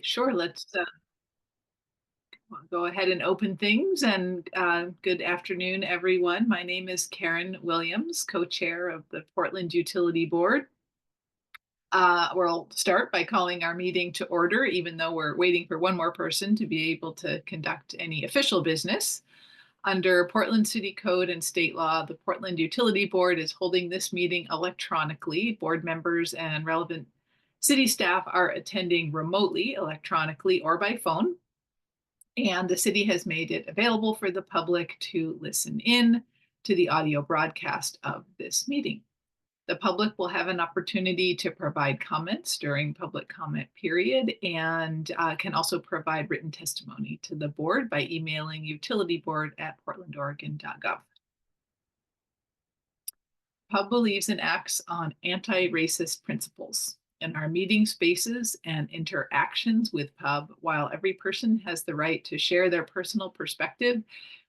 Sure, let's go ahead and open things. And good afternoon, everyone. My name is Karen Williams, co-chair of the Portland Utility Board. We'll start by calling our meeting to order, even though we're waiting for one more person to be able to conduct any official business. Under Portland City Code and state law, the Portland Utility Board is holding this meeting electronically. Board members and relevant city staff are attending remotely, electronically, or by phone. And the city has made it available for the public to listen in to the audio broadcast of this meeting. The public will have an opportunity to provide comments during public comment period and can also provide written testimony to the board by emailing utilityboard@portlandoregon.gov. PUB believes and acts on anti-racist principles. In our meeting spaces and interactions with PUB, while every person has the right to share their personal perspective,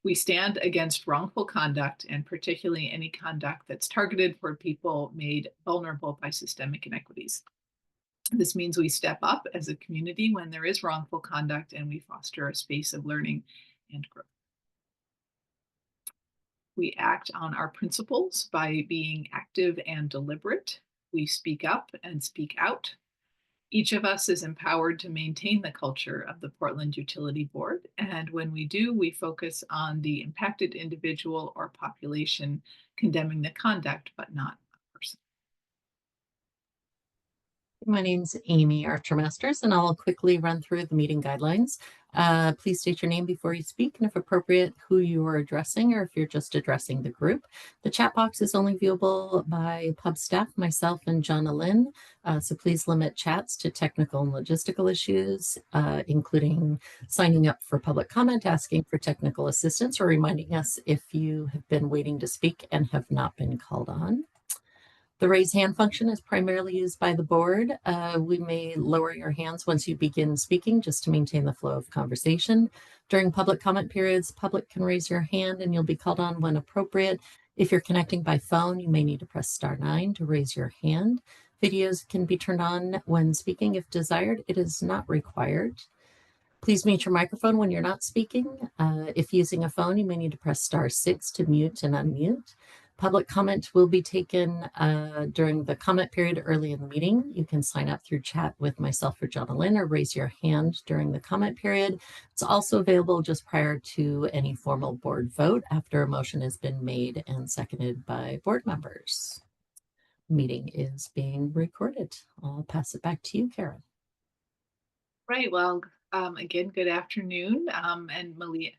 we stand against wrongful conduct, and particularly any conduct that's targeted for people made vulnerable by systemic inequities. This means we step up as a community when there is wrongful conduct, and we foster a space of learning and growth. We act on our principles by being active and deliberate. We speak up and speak out. Each of us is empowered to maintain the culture of the Portland Utility Board. And when we do, we focus on the impacted individual or population, condemning the conduct, but not a person. My name's Amy Archer-Masters, and I'll quickly run through the meeting guidelines. Please state your name before you speak, and if appropriate, who you are addressing, or if you're just addressing the group. The chat box is only viewable by PUB staff, myself, and Jonna Lynn. So please limit chats to technical and logistical issues, including signing up for public comment, asking for technical assistance, or reminding us if you have been waiting to speak and have not been called on. The raise hand function is primarily used by the board. We may lower your hands once you begin speaking just to maintain the flow of conversation. During public comment periods, public can raise your hand and you'll be called on when appropriate. If you're connecting by phone, you may need to press *9 to raise your hand. Videos can be turned on when speaking if desired. It is not required. Please mute your microphone when you're not speaking. If using a phone, you may need to press *6 to mute and unmute. Public comment will be taken during the comment period early in the meeting. You can sign up through chat with myself or Jonna Lynn, or raise your hand during the comment period. It's also available just prior to any formal board vote after a motion has been made and seconded by board members. The meeting is being recorded. I'll pass it back to you, Karen. Right. Well, again, good afternoon. And Malia,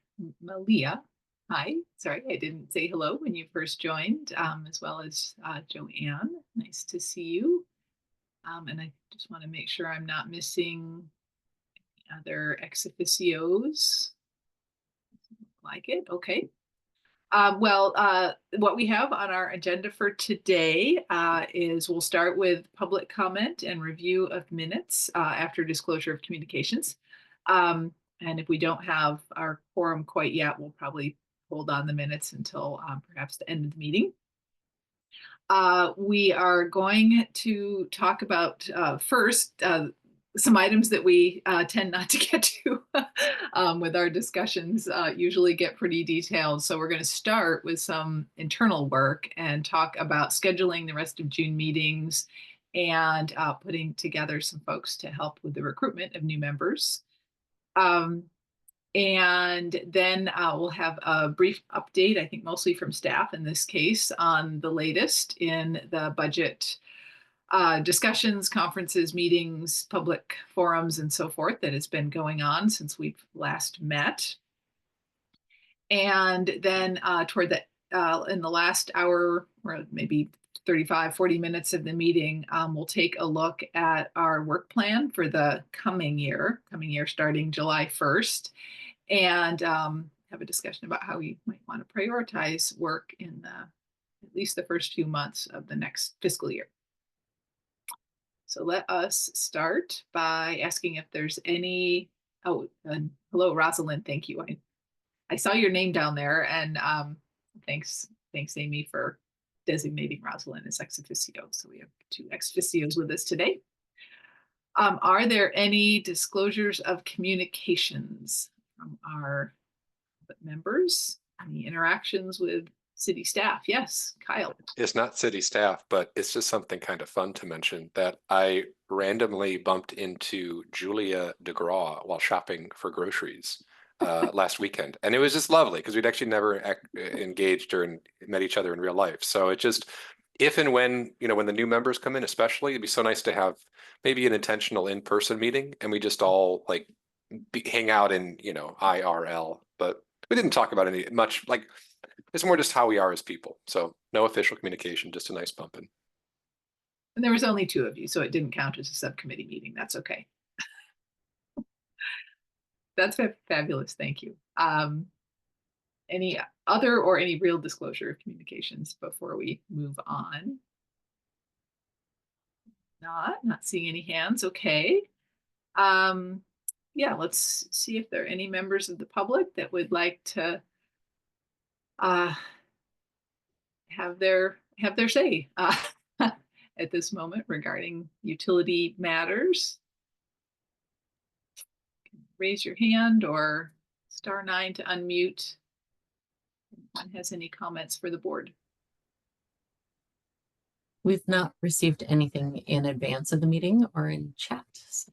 hi. Sorry, I didn't say hello when you first joined, as well as Joanne. Nice to see you. And I just want to make sure I'm not missing other ex officios. Like it. Okay. What we have on our agenda for today is we'll start with public comment and review of minutes after disclosure of communications. And if we don't have our quorum quite yet, we'll probably hold on the minutes until perhaps the end of the meeting. We are going to talk about first some items that we tend not to get to with our discussions, usually get pretty detailed. So we're going to start with some internal work and talk about scheduling the rest of June meetings and putting together some folks to help with the recruitment of new members. And then we'll have a brief update, I think mostly from staff in this case, on the latest in the budget discussions, conferences, meetings, public forums, and so forth that has been going on since we've last met. And then toward the in the last hour, or maybe 35, 40 minutes of the meeting, we'll take a look at our work plan for the coming year starting July 1st, and have a discussion about how we might want to prioritize work in at least the first few months of the next fiscal year. So let us start by asking if there's any, hello, Rosalind, thank you. I saw your name down there, and thanks, Amy, for designating Rosalind as ex officio. So we have two ex officios with us today. Are there any disclosures of communications from our members? Any interactions with city staff? Yes, Kyle. It's not city staff, but it's just something kind of fun to mention that I randomly bumped into Julia DeGraw while shopping for groceries last weekend. And it was just lovely because we'd actually never engaged or met each other in real life. So it just, if and when, when the new members come in, especially, it'd be so nice to have maybe an intentional in-person meeting and we just all like hang out in, IRL. But we didn't talk about any much, like, it's more just how we are as people. So no official communication, just a nice bumping. And there was only 2 of you, so it didn't count as a subcommittee meeting. That's okay. That's fabulous. Thank you. Any other or any real disclosure of communications before we move on? Not seeing any hands. Okay. Yeah, let's see if there are any members of the public that would like to have their say at this moment regarding utility matters. Raise your hand or *9 to unmute. If anyone has any comments for the board? We've not received anything in advance of the meeting or in chat. So.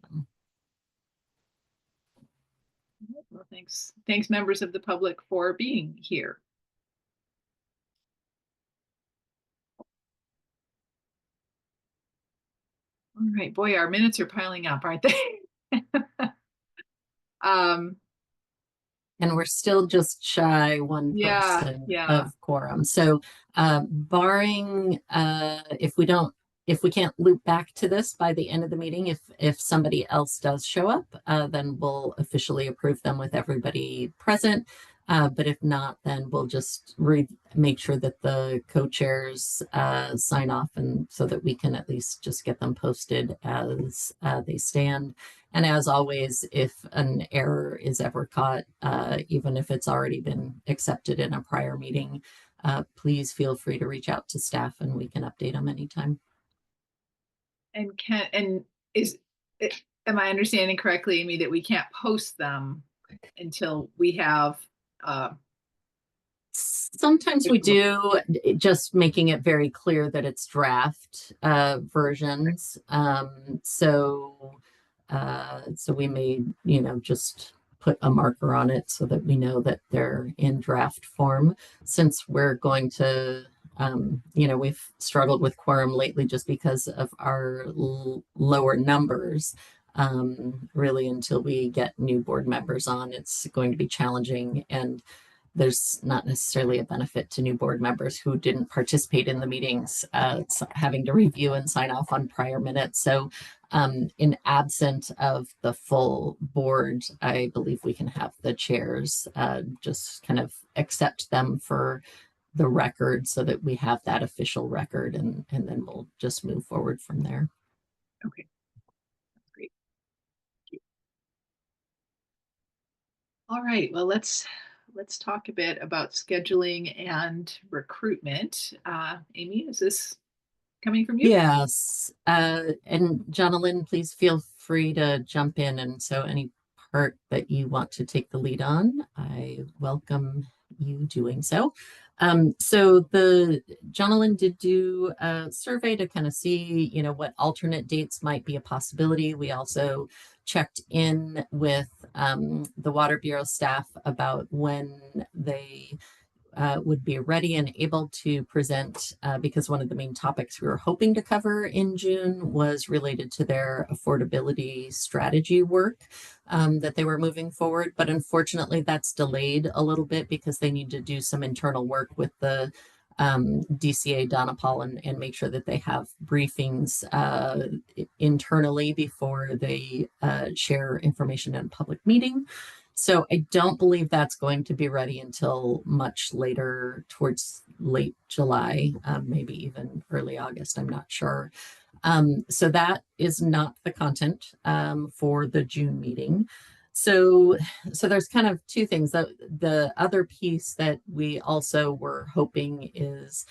Well, thanks, members of the public, for being here. All right, boy, our minutes are piling up, aren't they? And we're still just shy one person of quorum. So barring if we can't loop back to this by the end of the meeting, if somebody else does show up, then we'll officially approve them with everybody present. But if not, then we'll just make sure that the co-chairs sign off, and so that we can at least just get them posted as they stand. And as always, if an error is ever caught, even if it's already been accepted in a prior meeting, please feel free to reach out to staff and we can update them anytime. And am I understanding correctly, Amy, that we can't post them until we have sometimes we do, just making it very clear that it's draft versions. So we may, just put a marker on it so that we know that they're in draft form. Since we're going to, we've struggled with quorum lately just because of our lower numbers. Really, until we get new board members on, it's going to be challenging, and there's not necessarily a benefit to new board members who didn't participate in the meetings, having to review and sign off on prior minutes. So in absent of the full board, I believe we can have the chairs just kind of accept them for the record so that we have that official record, and then we'll just move forward from there. Okay. That's great. Thank you. All right, well, let's talk a bit about scheduling and recruitment. Amy, is this coming from you? Yes. And Jonalyn, please feel free to jump in. And so any part that you want to take the lead on, I welcome you doing so. So Jonalyn did do a survey to kind of see, what alternate dates might be a possibility. We also checked in with the Water Bureau staff about when they would be ready and able to present, because one of the main topics we were hoping to cover in June was related to their affordability strategy work that they were moving forward. But unfortunately, that's delayed a little bit because they need to do some internal work with the DCA Donapal and make sure that they have briefings internally before they share information in a public meeting. So I don't believe that's going to be ready until much later, towards late July, maybe even early August, I'm not sure. So that is not the content for the June meeting. So there's kind of two things. The other piece that we also were hoping is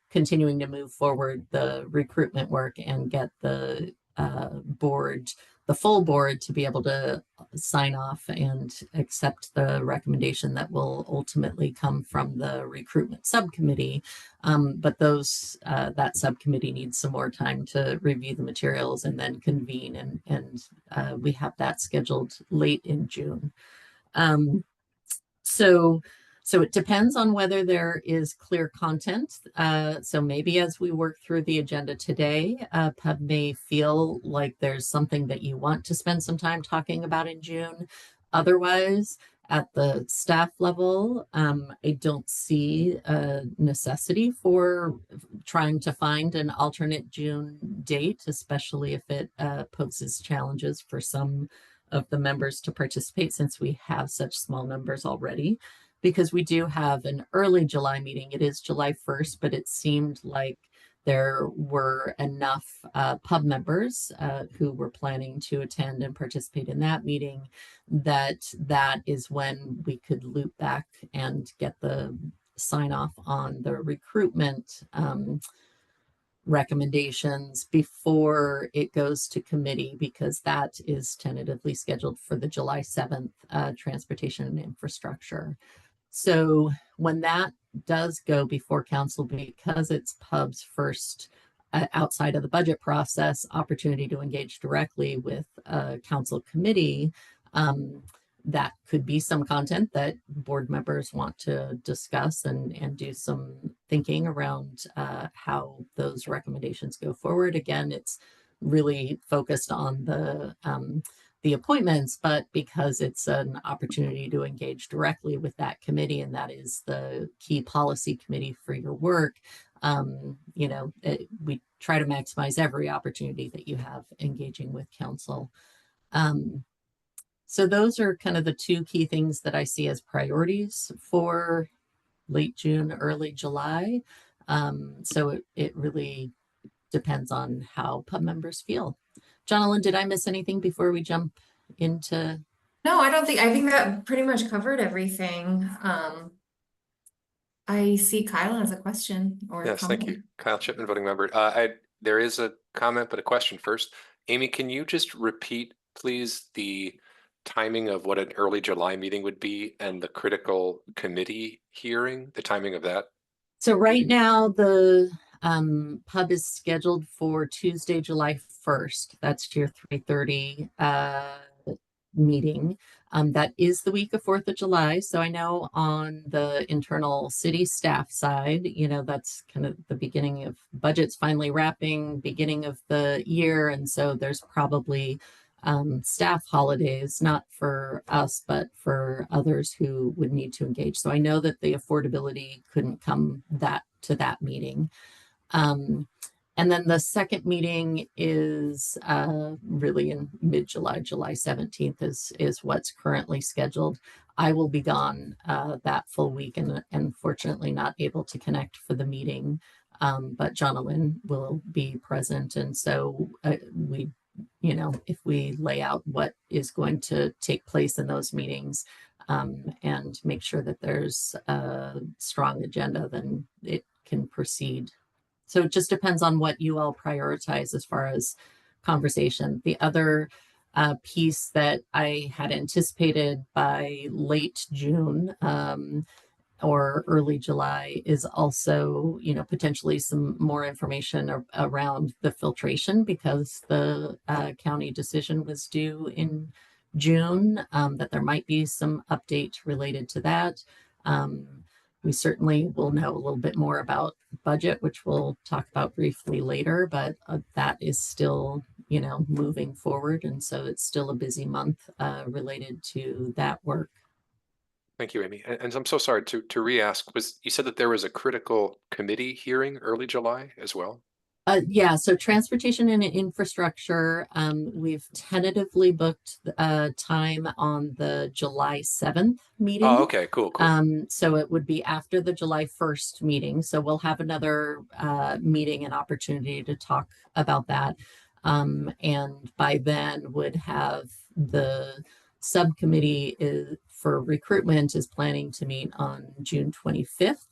continuing to move forward the recruitment work and get the board, the full board, to be able to sign off and accept the recommendation that will ultimately come from the recruitment subcommittee. But that subcommittee needs some more time to review the materials and then convene, and we have that scheduled late in June. So it depends on whether there is clear content. So maybe as we work through the agenda today, Pub may feel like there's something that you want to spend some time talking about in June. Otherwise, at the staff level, I don't see a necessity for trying to find an alternate June date, especially if it poses challenges for some of the members to participate, since we have such small numbers already. Because we do have an early July meeting. It is July 1st, but it seemed like there were enough pub members who were planning to attend and participate in that meeting that is when we could loop back and get the sign off on the recruitment recommendations before it goes to committee, because that is tentatively scheduled for the July 7th transportation and infrastructure. So when that does go before council, because it's Pub's first outside of the budget process opportunity to engage directly with a council committee, that could be some content that board members want to discuss and do some thinking around how those recommendations go forward. Again, it's really focused on the appointments, but because it's an opportunity to engage directly with that committee, and that is the key policy committee for your work, we try to maximize every opportunity that you have engaging with council. So those are kind of the two key things that I see as priorities for late June, early July. So it really depends on how pub members feel. Jonalyn, did I miss anything before we jump into? No, I think that pretty much covered everything. I see Kyle has a question or Yes, comment. thank you. Kyle Chipman, voting member. There is a comment, but a question first. Amy, can you just repeat, please, the timing of what an early July meeting would be and the critical committee hearing, the timing of that? So right now, the pub is scheduled for Tuesday, July 1st. That's your 3:30 meeting. That is the week of 4th of July. So I know on the internal city staff side, that's kind of the beginning of budgets finally wrapping, beginning of the year. And so there's probably staff holidays, not for us, but for others who would need to engage. So I know that the affordability couldn't come to that meeting. And then the second meeting is really in mid-July, July 17th is what's currently scheduled. I will be gone that full week and unfortunately not able to connect for the meeting, but Jonalyn will be present. And so if we lay out what is going to take place in those meetings and make sure that there's a strong agenda, then it can proceed. So it just depends on what you all prioritize as far as conversation. The other piece that I had anticipated by late June or early July is also, potentially some more information around the filtration, because the county decision was due in June, that there might be some update related to that. We certainly will know a little bit more about budget, which we'll talk about briefly later, but that is still, moving forward. And so it's still a busy month related to that work. Thank you, Amy. And I'm so sorry to re-ask, you said that there was a critical committee hearing early July as well? Yeah, so transportation and infrastructure, we've tentatively booked time on the July 7th meeting. Oh, okay, cool. So it would be after the July 1st meeting. So we'll have another meeting and opportunity to talk about that. And by then would have the subcommittee for recruitment is planning to meet on June 25th.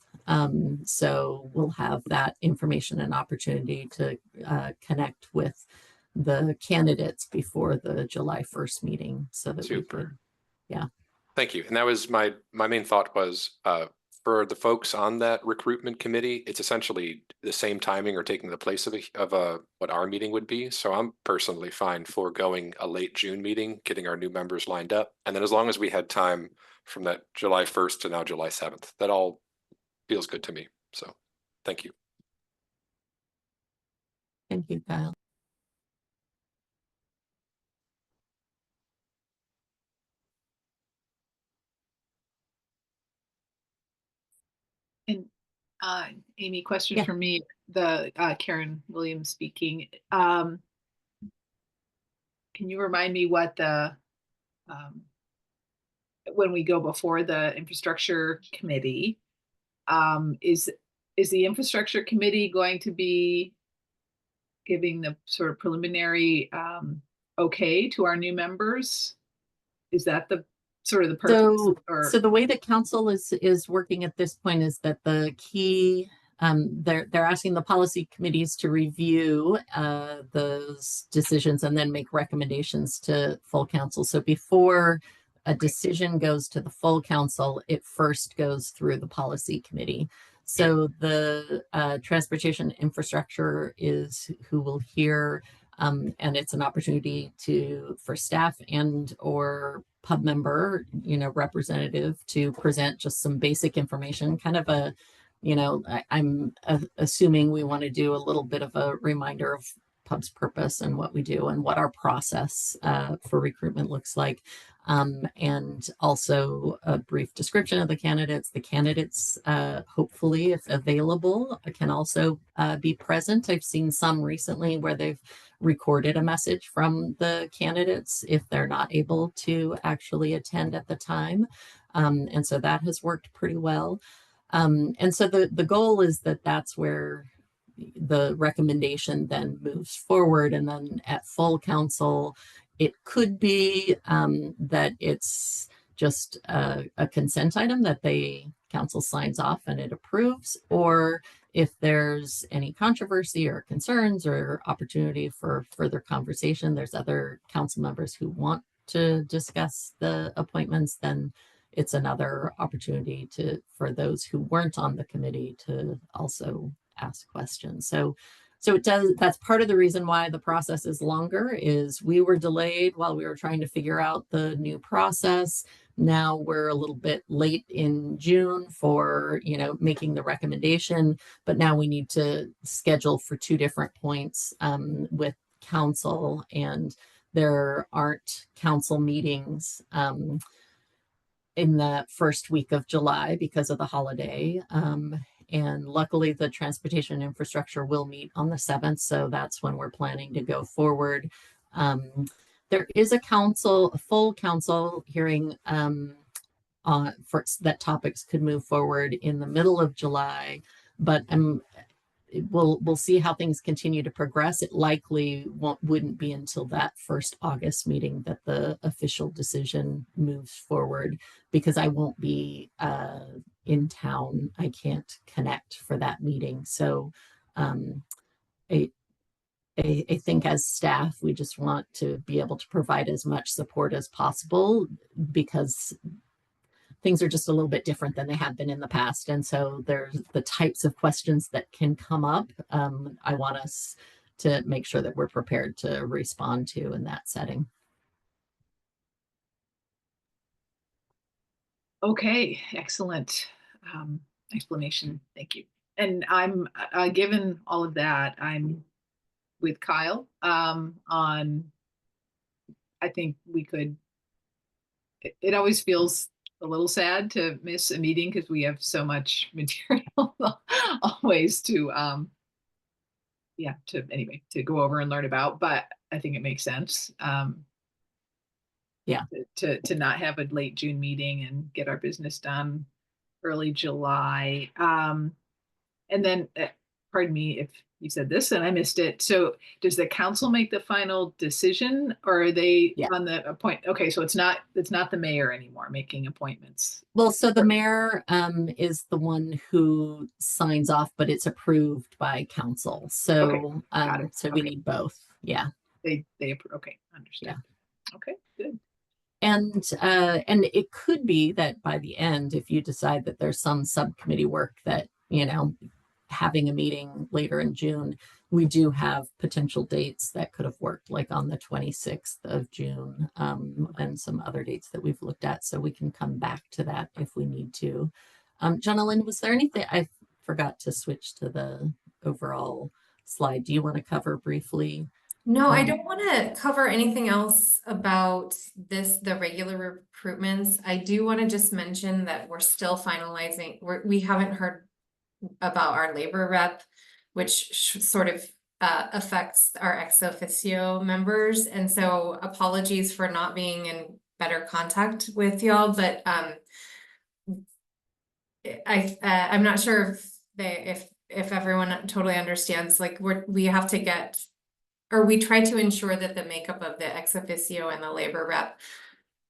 So we'll have that information and opportunity to connect with the candidates before the July 1st meeting so that we Super. could, yeah. Thank you. And that was my main thought was for the folks on that recruitment committee, it's essentially the same timing or taking the place of what our meeting would be. So I'm personally fine foregoing a late June meeting, getting our new members lined up. And then as long as we had time from that July 1st to now July 7th, that all feels good to me. So thank you. Thank you, Kyle. And Amy, question Yeah. for me, the Karen Williams speaking. Can you remind me what the when we go before the infrastructure committee, is the infrastructure committee going to be giving the sort of preliminary okay to our new members? Is that the sort of the purpose? So the way that council is working at this point is that the key they're asking the policy committees to review those decisions and then make recommendations to full council. So before a decision goes to the full council, it first goes through the policy committee. So the transportation infrastructure is who will hear, and it's an opportunity for staff and or pub member, representative to present just some basic information, kind of a, I'm assuming we want to do a little bit of a reminder of pub's purpose and what we do and what our process for recruitment looks like. And also a brief description of the candidates. The candidates, hopefully, if available, can also be present. I've seen some recently where they've recorded a message from the candidates if they're not able to actually attend at the time. And so that has worked pretty well. And so the goal is that that's where the recommendation then moves forward. And then at full council, it could be that it's just a consent item that council signs off and it approves, or if there's any controversy or concerns or opportunity for further conversation, there's other council members who want to discuss the appointments, then it's another opportunity for those who weren't on the committee to also ask questions. So that's part of the reason why the process is longer, is we were delayed while we were trying to figure out the new process. Now we're a little bit late in June for, making the recommendation, but now we need to schedule for 2 different points with council, and there aren't council meetings in the first week of July because of the holiday. And luckily the transportation infrastructure will meet on the 7th. So that's when we're planning to go forward. There is a full council hearing for that topics could move forward in the middle of July, but we'll see how things continue to progress. It likely wouldn't be until that first August meeting that the official decision moves forward, because I won't be in town. I can't connect for that meeting. So I think as staff, we just want to be able to provide as much support as possible, because things are just a little bit different than they have been in the past. And so there's the types of questions that can come up. I want us to make sure that we're prepared to respond to in that setting. Okay, excellent explanation. Thank you. And I'm given all of that, I'm with Kyle on, I think we could, it always feels a little sad to miss a meeting because we have so much material always to to go over and learn about, but I think it makes sense to not have a late June meeting and get our business done early July. And then pardon me if you said this and I missed it. So does the council make the final decision, or are they on the appoint? Okay, so it's not the mayor anymore making appointments. Well, so the mayor is the one who signs off, but it's approved by council. So so we need both. Yeah. They approve. Okay, understood. Okay, good. And it could be that by the end, if you decide that there's some subcommittee work that, having a meeting later in June, we do have potential dates that could have worked, like on the 26th of June, and some other dates that we've looked at. So we can come back to that if we need to. Jonalyn, was there anything I forgot to switch to the overall slide? Do you want to cover briefly? No, I don't want to cover anything else about the regular recruitments. I do want to just mention that we're still finalizing, we haven't heard about our labor rep, which sort of affects our ex officio members. And so apologies for not being in better contact with y'all, but I'm not sure if everyone totally understands, like we have to get, or we try to ensure that the makeup of the ex officio and the labor rep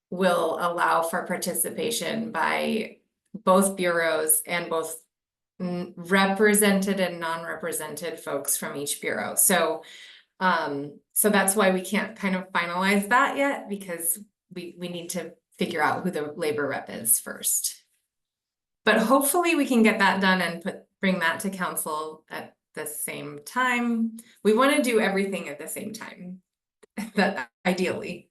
will allow for participation by both bureaus and both represented and non-represented folks from each bureau. So that's why we can't kind of finalize that yet, because we need to figure out who the labor rep is first. But hopefully we can get that done and bring that to council at the same time. We want to do everything at the same time, that ideally.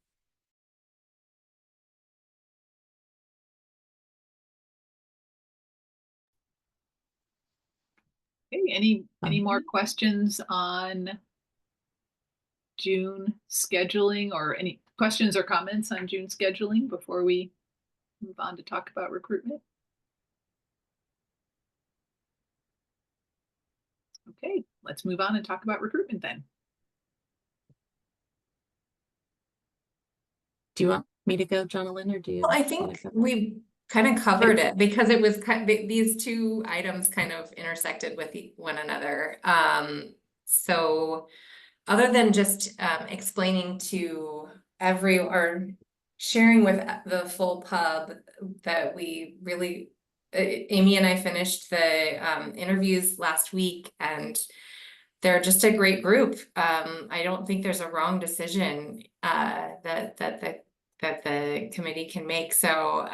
Okay, any more questions on June scheduling, or any questions or comments on June scheduling before we move on to talk about recruitment? Okay, let's move on and talk about recruitment then. Do you want me to go, Jonalyn, or do you? Well, I think we kind of covered it, because it was these two items kind of intersected with one another. So other than just explaining to or sharing with the full pub that we really, Amy and I finished the interviews last week, and they're just a great group. I don't think there's a wrong decision that the committee can make. So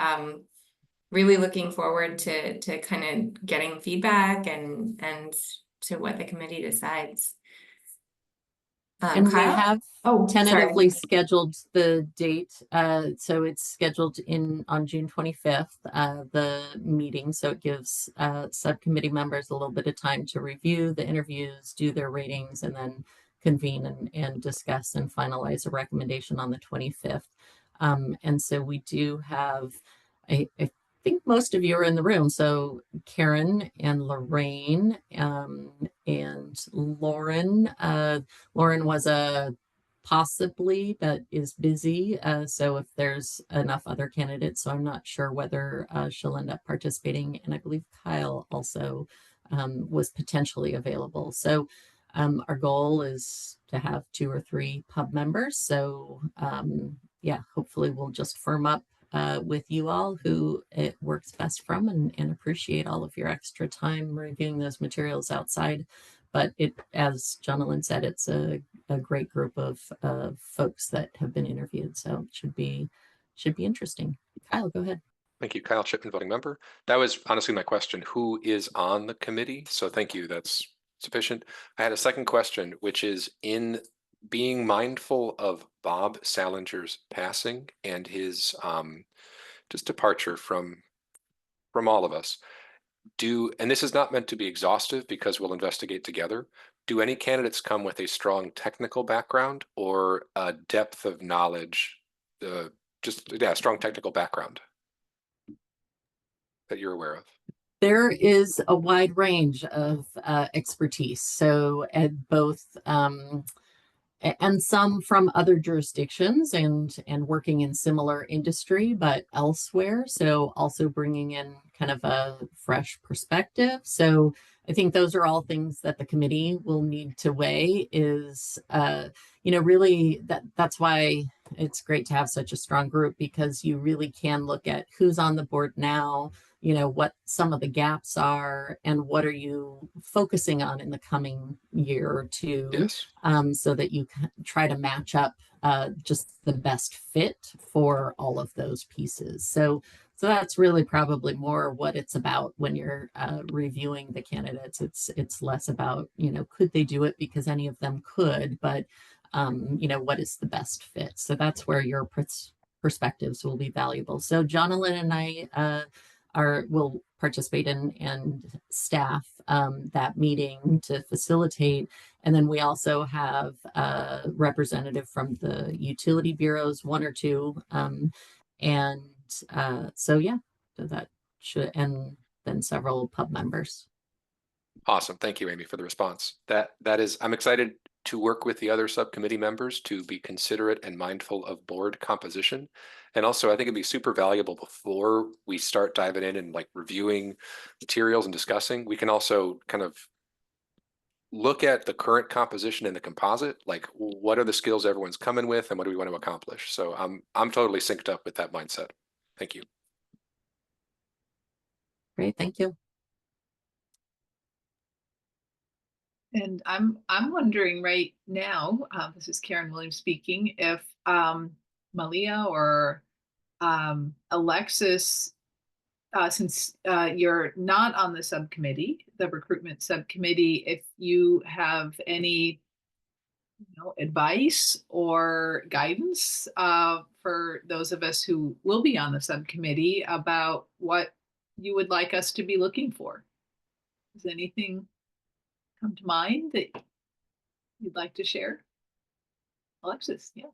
really looking forward to kind of getting feedback and to what the committee decides. And Kyle? we have tentatively scheduled the date. So it's scheduled on June 25th, the meeting. So it gives subcommittee members a little bit of time to review the interviews, do their ratings, and then convene and discuss and finalize a recommendation on the 25th. And so we do have, I think most of you are in the room. So Karen and Lorraine and Lauren. Lauren was possibly, but is busy. So if there's enough other candidates, so I'm not sure whether she'll end up participating. And I believe Kyle also was potentially available. So our goal is to have 2 or 3 pub members. So yeah, hopefully we'll just firm up with you all who it works best from, and appreciate all of your extra time reviewing those materials outside. But as Jonalyn said, it's a great group of folks that have been interviewed. So it should be interesting. Kyle, go ahead. Thank you. Kyle Chipman, voting member. That was honestly my question. Who is on the committee? So thank you. That's sufficient. I had a second question, which is, in being mindful of Bob Salinger's passing and his just departure from all of us, and this is not meant to be exhaustive because we'll investigate together, do any candidates come with a strong technical background or a depth of knowledge, strong technical background that you're aware of? There is a wide range of expertise. So at both and some from other jurisdictions and working in similar industry, but elsewhere. So also bringing in kind of a fresh perspective. So I think those are all things that the committee will need to weigh. Is really that's why it's great to have such a strong group, because you really can look at who's on the board now, what some of the gaps are and what are you focusing on in the coming year or two, Yes. so that you can try to match up just the best fit for all of those pieces. So that's really probably more what it's about when you're reviewing the candidates. It's less about, could they do it, because any of them could, but what is the best fit? So that's where your perspectives will be valuable. So Jonathan and I will participate in and staff that meeting to facilitate. And then we also have a representative from the utility bureaus, one or two. So that should, and then several pub members. Awesome. Thank you, Amy, for the response. That is, I'm excited to work with the other subcommittee members to be considerate and mindful of board composition. And also, I think it'd be super valuable before we start diving in and like reviewing materials and discussing. We can also kind of look at the current composition in the composite, like what are the skills everyone's coming with and what do we want to accomplish? So I'm totally synced up with that mindset. Thank you. Great, thank you. And I'm wondering right now, this is Karen Williams speaking, if Malia or Alexis, since you're not on the subcommittee, the recruitment subcommittee, if you have any advice or guidance for those of us who will be on the subcommittee about what you would like us to be looking for. Does anything come to mind that you'd like to share? Alexis, yeah.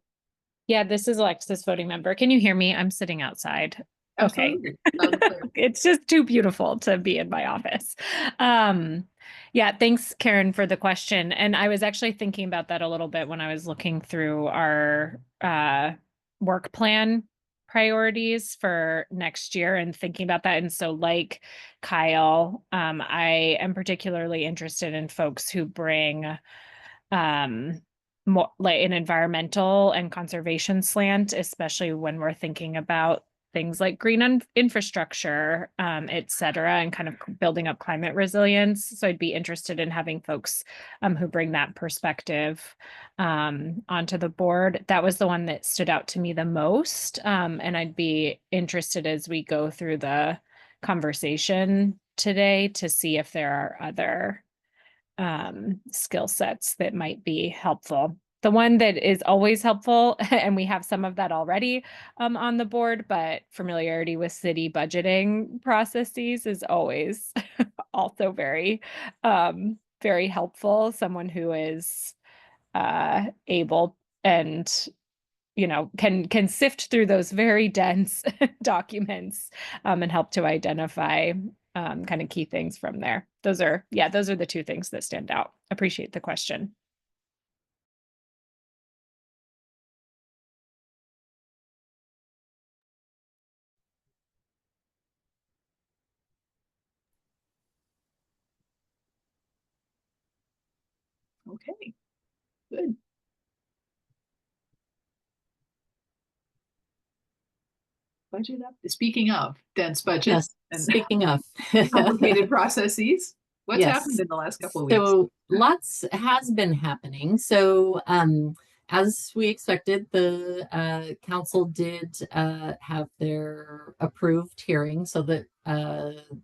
Yeah, this is Alexis, voting member. Can you hear me? I'm sitting outside. Absolutely. Okay. It's just too beautiful to be in my office. Yeah, thanks, Karen, for the question. And I was actually thinking about that a little bit when I was looking through our work plan priorities for next year and thinking about that. And so like Kyle, I am particularly interested in folks who bring more like an environmental and conservation slant, especially when we're thinking about things like green infrastructure, et cetera, and kind of building up climate resilience. So I'd be interested in having folks who bring that perspective onto the board. That was the one that stood out to me the most. And I'd be interested as we go through the conversation today to see if there are other skill sets that might be helpful. The one that is always helpful, and we have some of that already on the board, but familiarity with city budgeting processes is always also very, very helpful. Someone who is able and can sift through those very dense documents and help to identify kind of key things from there. Those are the two things that stand out. Appreciate the question. Okay, good. Budget up. Speaking of dense budget, Yes, and speaking of complicated processes, what's happened in the last couple of weeks? So lots has been happening. So as we expected, the council did have their approved hearing so that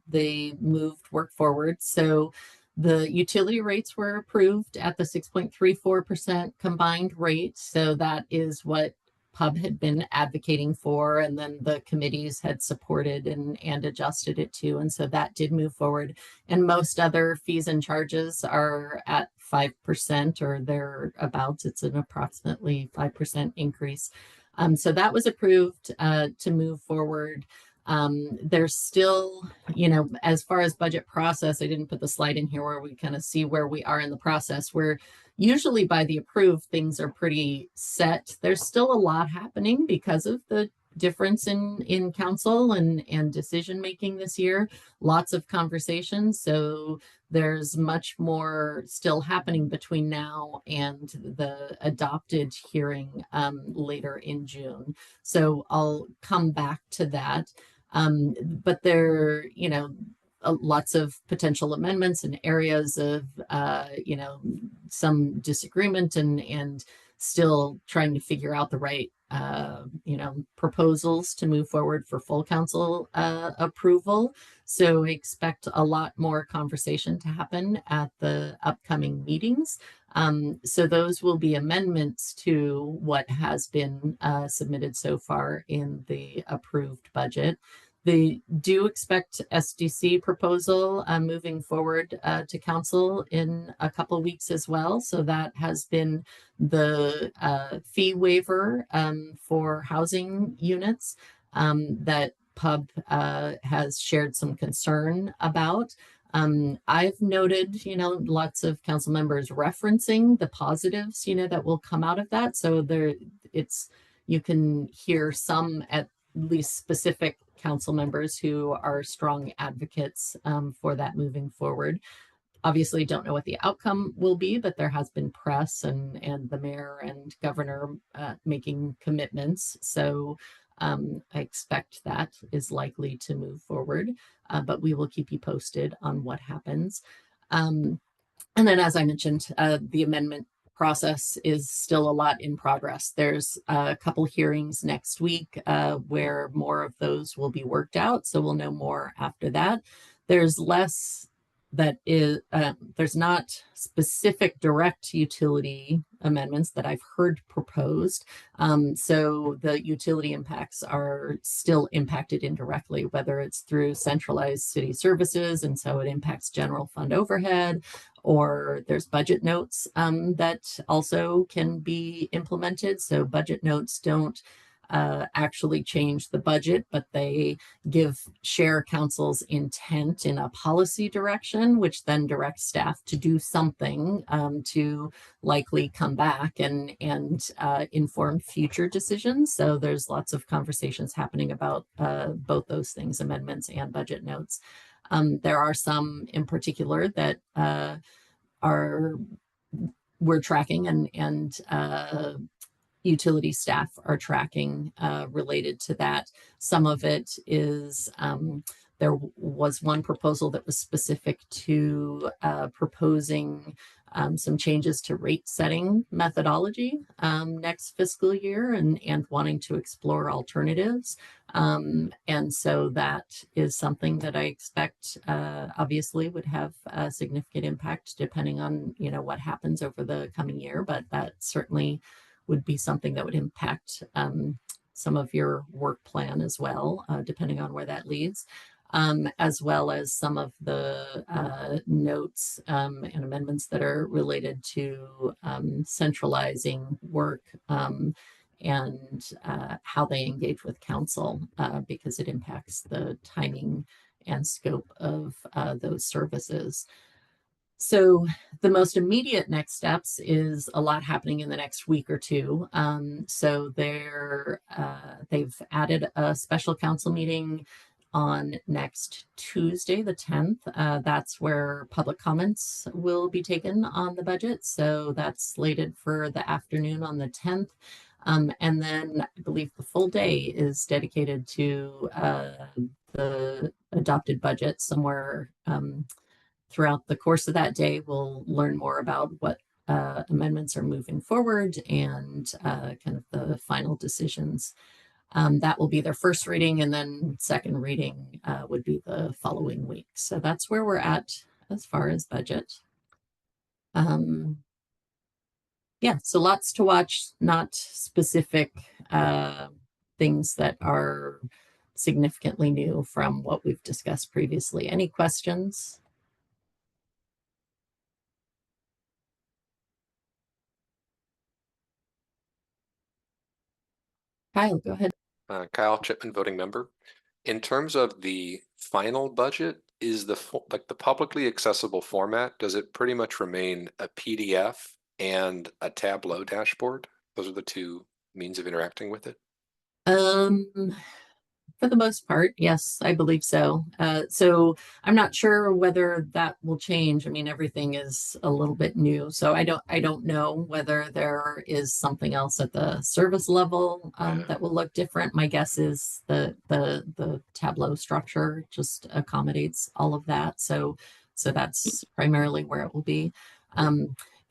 they moved work forward. So the utility rates were approved at the 6.34% combined rate. So that is what Pub had been advocating for, and then the committees had supported and adjusted it to. And so that did move forward. And most other fees and charges are at 5% or thereabouts. It's an approximately 5% increase. So that was approved to move forward. There's still, as far as budget process, I didn't put the slide in here where we kind of see where we are in the process, where usually by the approved, things are pretty set. There's still a lot happening because of the difference in council and decision making this year. Lots of conversations. So there's much more still happening between now and the adopted hearing later in June. So I'll come back to that. But there, lots of potential amendments and areas of, some disagreement and still trying to figure out the right, proposals to move forward for full council approval. So we expect a lot more conversation to happen at the upcoming meetings. So those will be amendments to what has been submitted so far in the approved budget. They do expect SDC proposal moving forward to council in a couple weeks as well. So that has been the fee waiver for housing units that PUB has shared some concern about. I've noted, lots of council members referencing the positives, that will come out of that. So you can hear some at least specific council members who are strong advocates for that moving forward. Obviously, don't know what the outcome will be, but there has been press and the mayor and governor making commitments. So I expect that is likely to move forward, but we will keep you posted on what happens. And then, as I mentioned, the amendment process is still a lot in progress. There's a couple hearings next week where more of those will be worked out. So we'll know more after that. There's less that is, there's not specific direct utility amendments that I've heard proposed. So the utility impacts are still impacted indirectly, whether it's through centralized city services, and so it impacts general fund overhead, or there's budget notes that also can be implemented. So budget notes don't actually change the budget, but they share council's intent in a policy direction, which then directs staff to do something to likely come back and inform future decisions. So there's lots of conversations happening about both those things, amendments and budget notes. There are some in particular that we're tracking and utility staff are tracking related to that. Some of it is, there was one proposal that was specific to proposing some changes to rate setting methodology next fiscal year and wanting to explore alternatives. And so that is something that I expect obviously would have a significant impact depending on, what happens over the coming year, but that certainly would be something that would impact some of your work plan as well, depending on where that leads, as well as some of the notes and amendments that are related to centralizing work and how they engage with council, because it impacts the timing and scope of those services. So the most immediate next steps is a lot happening in the next week or two. So they've added a special council meeting on next Tuesday, the 10th. That's where public comments will be taken on the budget. So that's slated for the afternoon on the 10th. And then I believe the full day is dedicated to the adopted budget somewhere throughout the course of that day. We'll learn more about what amendments are moving forward and kind of the final decisions. That will be their first reading, and then second reading would be the following week. So that's where we're at as far as budget. Yeah, so lots to watch, not specific things that are significantly new from what we've discussed previously. Any questions? Kyle, go ahead. Kyle Chipman, voting member. In terms of the final budget, is the publicly accessible format, does it pretty much remain a PDF and a Tableau dashboard? Those are the two means of interacting with it. For the most part, yes, I believe so. So I'm not sure whether that will change. I mean, everything is a little bit new, so I don't know whether there is something else at the service level that will look different. My guess is the Tableau structure just accommodates all of that. So that's primarily where it will be.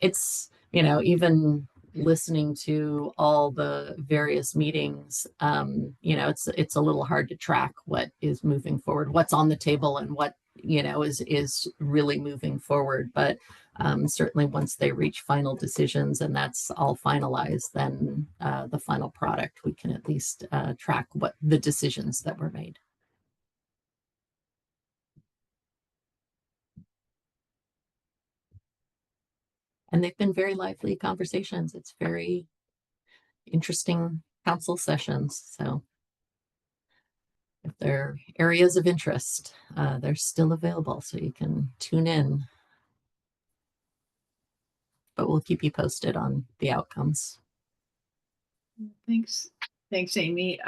It's, you know, even listening to all the various meetings, you know, it's a little hard to track what is moving forward, what's on the table, and what, you know, is really moving forward. But certainly once they reach final decisions and that's all finalized, then the final product, we can at least track what the decisions that were made. And they've been very lively conversations. It's very interesting council sessions. So if there are areas of interest, they're still available, so you can tune in. But we'll keep you posted on the outcomes. Thanks. Thanks, Amy.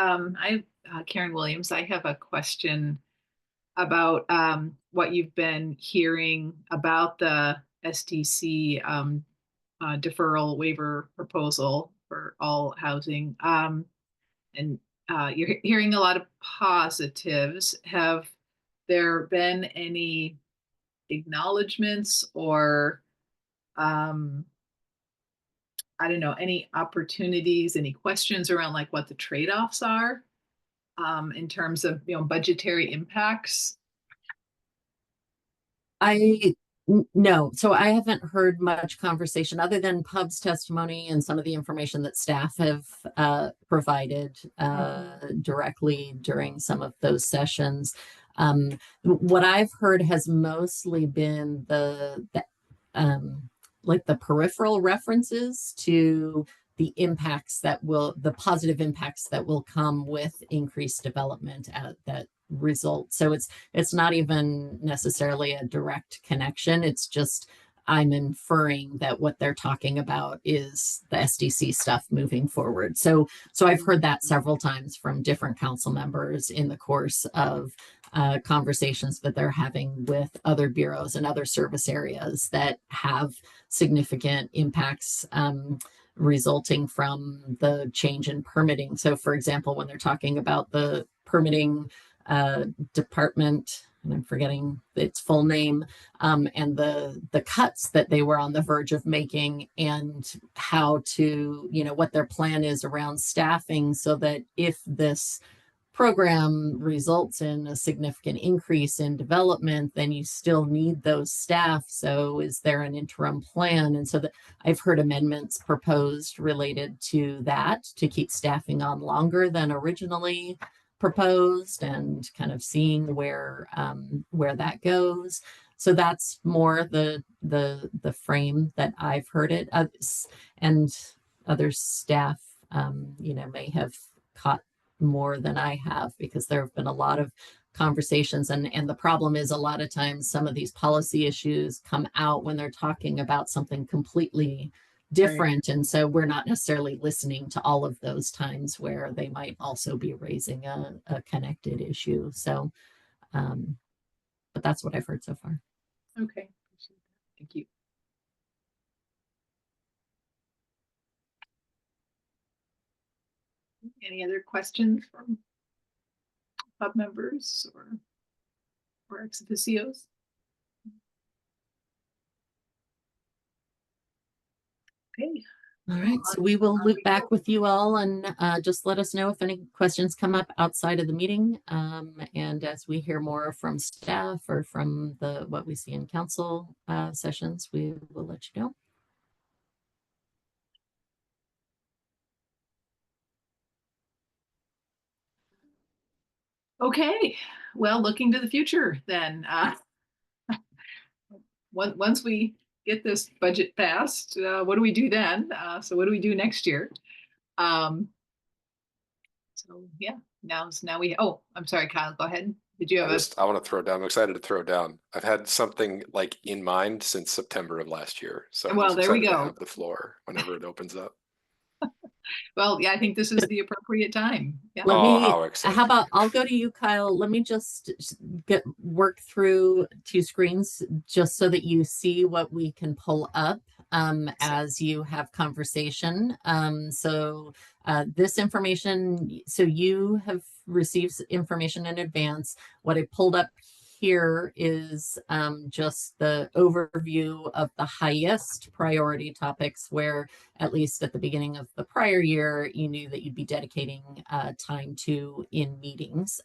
Karen Williams, I have a question about what you've been hearing about the SDC deferral waiver proposal for all housing. And you're hearing a lot of positives. Have there been any acknowledgements or I don't know, any opportunities, any questions around like what the trade-offs are in terms of, you know, budgetary impacts? No, so I haven't heard much conversation other than Pub's testimony and some of the information that staff have provided directly during some of those sessions. What I've heard has mostly been like the peripheral references to the impacts that will, the positive impacts that will come with increased development that result. So it's not even necessarily a direct connection. It's just I'm inferring that what they're talking about is the SDC stuff moving forward. So I've heard that several times from different council members in the course of conversations that they're having with other bureaus and other service areas that have significant impacts resulting from the change in permitting. So for example, when they're talking about the permitting department, and I'm forgetting its full name, and the cuts that they were on the verge of making, and how to, you know, what their plan is around staffing so that if this program results in a significant increase in development, then you still need those staff. So is there an interim plan? And so that I've heard amendments proposed related to that to keep staffing on longer than originally proposed, and kind of seeing where that goes. So that's more the frame that I've heard it. And other staff, you know, may have caught more than I have, because there have been a lot of conversations, and the problem is a lot of times some of these policy issues come out when they're talking about something completely different. Right. And so we're not necessarily listening to all of those times where they might also be raising a connected issue. So, but that's what I've heard so far. Okay, thank you. Any other questions from Pub members or ex officios? Okay. All right, so we will loop back with you all, and just let us know if any questions come up outside of the meeting. And as we hear more from staff or from what we see in council sessions, we will let you know. Okay, well, looking to the future then. Once we get this budget passed, what do we do then? So what do we do next year? So yeah, now we, oh, I'm sorry, Kyle, go ahead. Did you have I want to throw down. I'm excited to throw down. I've had something like in mind since September of last year. So well, there we go. to have the floor whenever it opens up. Well, yeah, I think this is the appropriate time. Yeah. Let Oh, me, how exciting. how about, I'll go to you, Kyle. Let me just work through 2 screens just so that you see what we can pull up as you have conversation. This information, so you have received information in advance. What I pulled up here is just the overview of the highest priority topics where, at least at the beginning of the prior year, you knew that you'd be dedicating time to in meetings.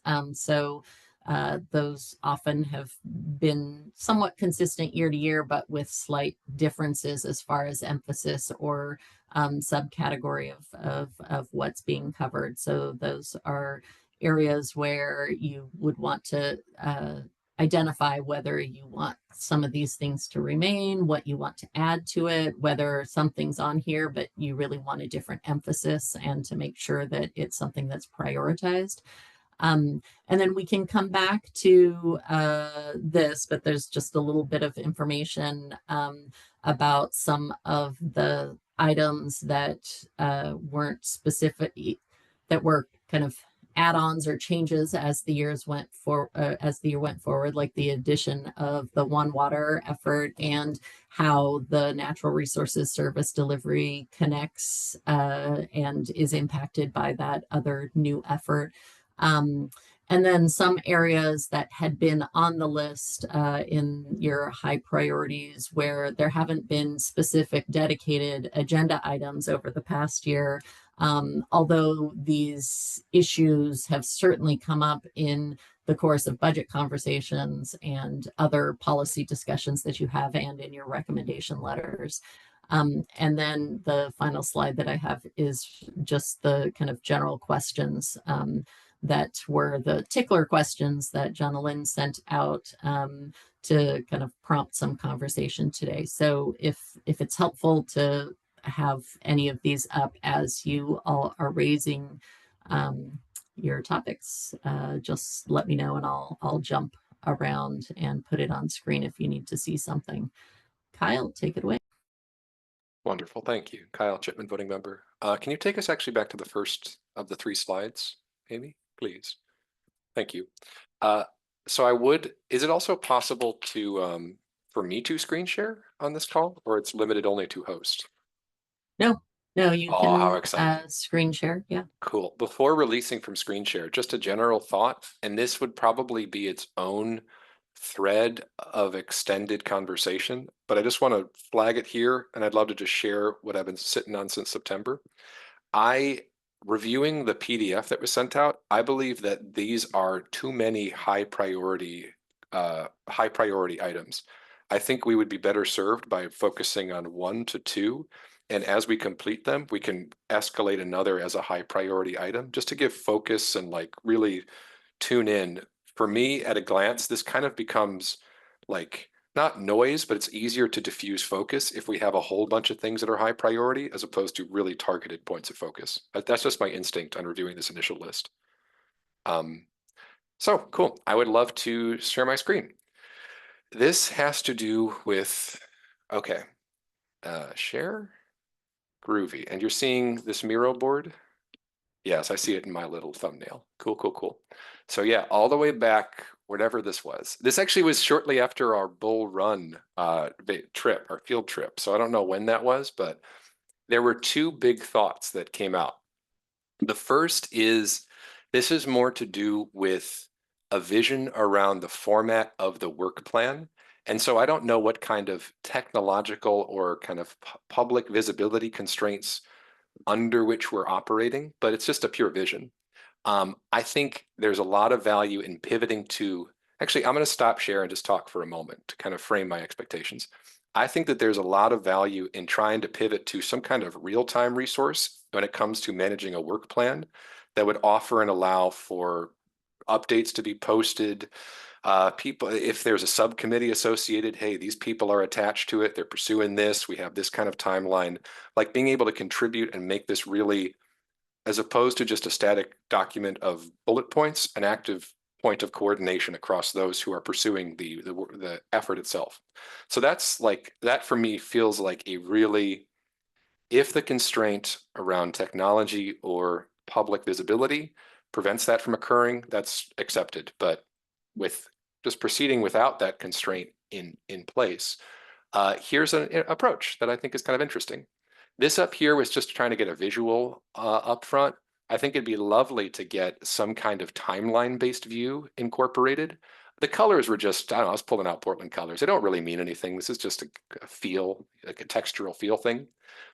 Those often have been somewhat consistent year to year, but with slight differences as far as emphasis or subcategory of what's being covered. So those are areas where you would want to identify whether you want some of these things to remain, what you want to add to it, whether something's on here, but you really want a different emphasis, and to make sure that it's something that's prioritized. And then we can come back to this, but there's just a little bit of information about some of the items that weren't specific, that were kind of add-ons or changes as the year went forward, like the addition of the One Water effort and how the Natural Resources Service delivery connects and is impacted by that other new effort. And then some areas that had been on the list in your high priorities where there haven't been specific dedicated agenda items over the past year. Although these issues have certainly come up in the course of budget conversations and other policy discussions that you have, and in your recommendation letters. And then the final slide that I have is just the kind of general questions that were the tickler questions that Jonalyn sent out to kind of prompt some conversation today. So if it's helpful to have any of these up as you all are raising your topics, just let me know and I'll jump around and put it on screen if you need to see something. Kyle, take it away. Wonderful, thank you. Kyle Chipman, voting member. Can you take us actually back to the first of the 3 slides, Amy, please? Thank you. Is it also possible to, for me to screen share on this call, or it's limited only to host? No, you Oh, how can exciting. screen share. Yeah. Cool. Before releasing from screen share, just a general thought, and this would probably be its own thread of extended conversation, but I just want to flag it here, and I'd love to just share what I've been sitting on since September. Reviewing the PDF that was sent out, I believe that these are too many high priority items. I think we would be better served by focusing on 1 to 2, and as we complete them, we can escalate another as a high priority item, just to give focus and like really tune in. For me, at a glance, this kind of becomes like not noise, but it's easier to diffuse focus if we have a whole bunch of things that are high priority as opposed to really targeted points of focus. That's just my instinct on reviewing this initial list. So cool. I would love to share my screen. This has to do with, okay, share, groovy. And you're seeing this Miro board? Yes, I see it in my little thumbnail. Cool, cool, cool. So yeah, all the way back, whatever this was. This actually was shortly after our Bull Run trip, our field trip. So I don't know when that was, but there were 2 big thoughts that came out. The first is, this is more to do with a vision around the format of the work plan. And so I don't know what kind of technological or kind of public visibility constraints under which we're operating, but it's just a pure vision. I think there's a lot of value in pivoting to, actually, I'm going to stop share and just talk for a moment to kind of frame my expectations. I think that there's a lot of value in trying to pivot to some kind of real-time resource when it comes to managing a work plan that would offer and allow for updates to be posted. People, if there's a subcommittee associated, hey, these people are attached to it, they're pursuing this, we have this kind of timeline, like being able to contribute and make this really, as opposed to just a static document of bullet points, an active point of coordination across those who are pursuing the effort itself. So that's like, that for me feels like a really If the constraint around technology or public visibility prevents that from occurring, that's accepted. But with just proceeding without that constraint in place, here's an approach that I think is kind of interesting. This up here was just trying to get a visual up front. I think it'd be lovely to get some kind of timeline-based view incorporated. The colors were just, I don't know, I was pulling out Portland colors. They don't really mean anything. This is just a feel, like a textural feel thing.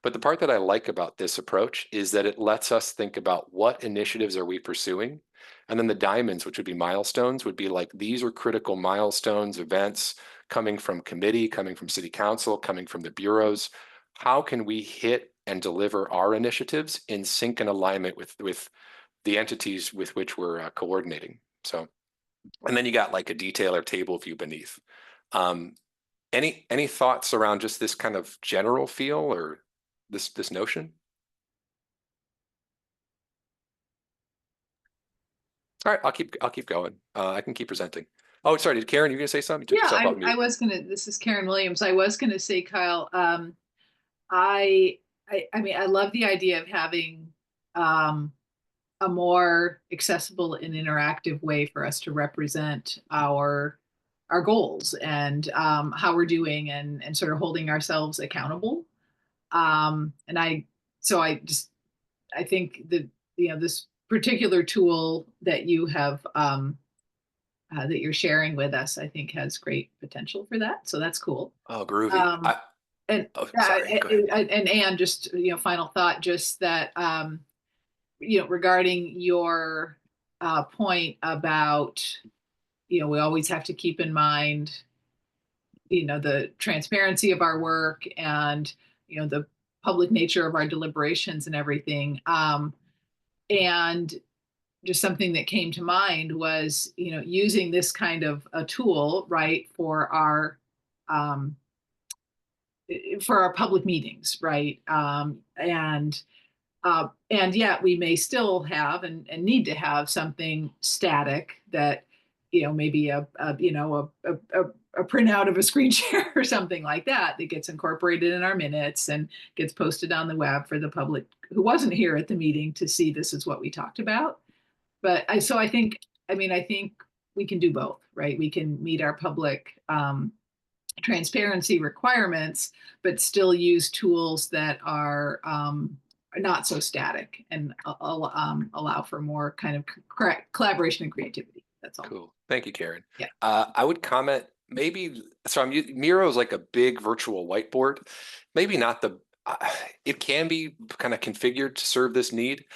But the part that I like about this approach is that it lets us think about what initiatives are we pursuing. And then the diamonds, which would be milestones, would be like, these are critical milestones, events coming from committee, coming from city council, coming from the bureaus. How can we hit and deliver our initiatives in sync and alignment with the entities with which we're coordinating? So, and then you got like a detail or table view beneath. Any thoughts around just this kind of general feel or this notion? All right, I'll keep going. I can keep presenting. Oh, sorry, did Karen, you gonna say something? You took Yeah, yourself off mute. I was gonna, this is Karen Williams. I was gonna say, Kyle, I mean, I love the idea of having a more accessible and interactive way for us to represent our goals and how we're doing and sort of holding ourselves accountable. And I think that, you know, this particular tool that you have that you're sharing with us, I think has great potential for that. So that's cool. Oh, groovy. Sorry, go ahead. And just, you know, final thought, just that, you know, regarding your point about, you know, we always have to keep in mind, you know, the transparency of our work and, you know, the public nature of our deliberations and everything. And just something that came to mind was, you know, using this kind of a tool, right, for our public meetings, right? And yet we may still have and need to have something static that, you know, maybe a printout of a screen share or something like that that gets incorporated in our minutes and gets posted on the web for the public who wasn't here at the meeting to see this is what we talked about. But I think we can do both, right? We can meet our public transparency requirements, but still use tools that are not so static and allow for more kind of collaboration and creativity. That's all. Cool. Thank you, Karen. Yeah. I would comment maybe, so Miro is like a big virtual whiteboard. Maybe not it can be kind of configured to serve this need.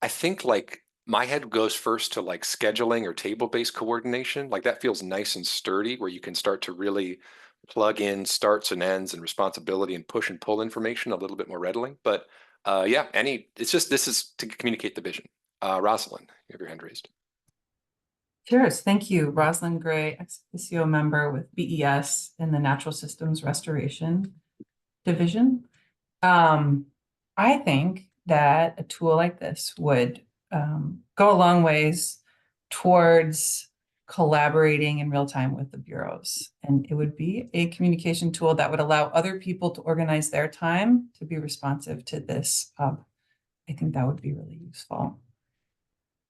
I think like my head goes first to like scheduling or table-based coordination. Like that feels nice and sturdy where you can start to really plug in starts and ends and responsibility and push and pull information a little bit more readily. But yeah, it's just, this is to communicate the vision. Rosalind, you have your hand raised. Sure, thank you. Rosalind Gray, ex officio member with BES in the Natural Systems Restoration Division. I think that a tool like this would go a long ways towards collaborating in real time with the bureaus. And it would be a communication tool that would allow other people to organize their time to be responsive to this hub. I think that would be really useful.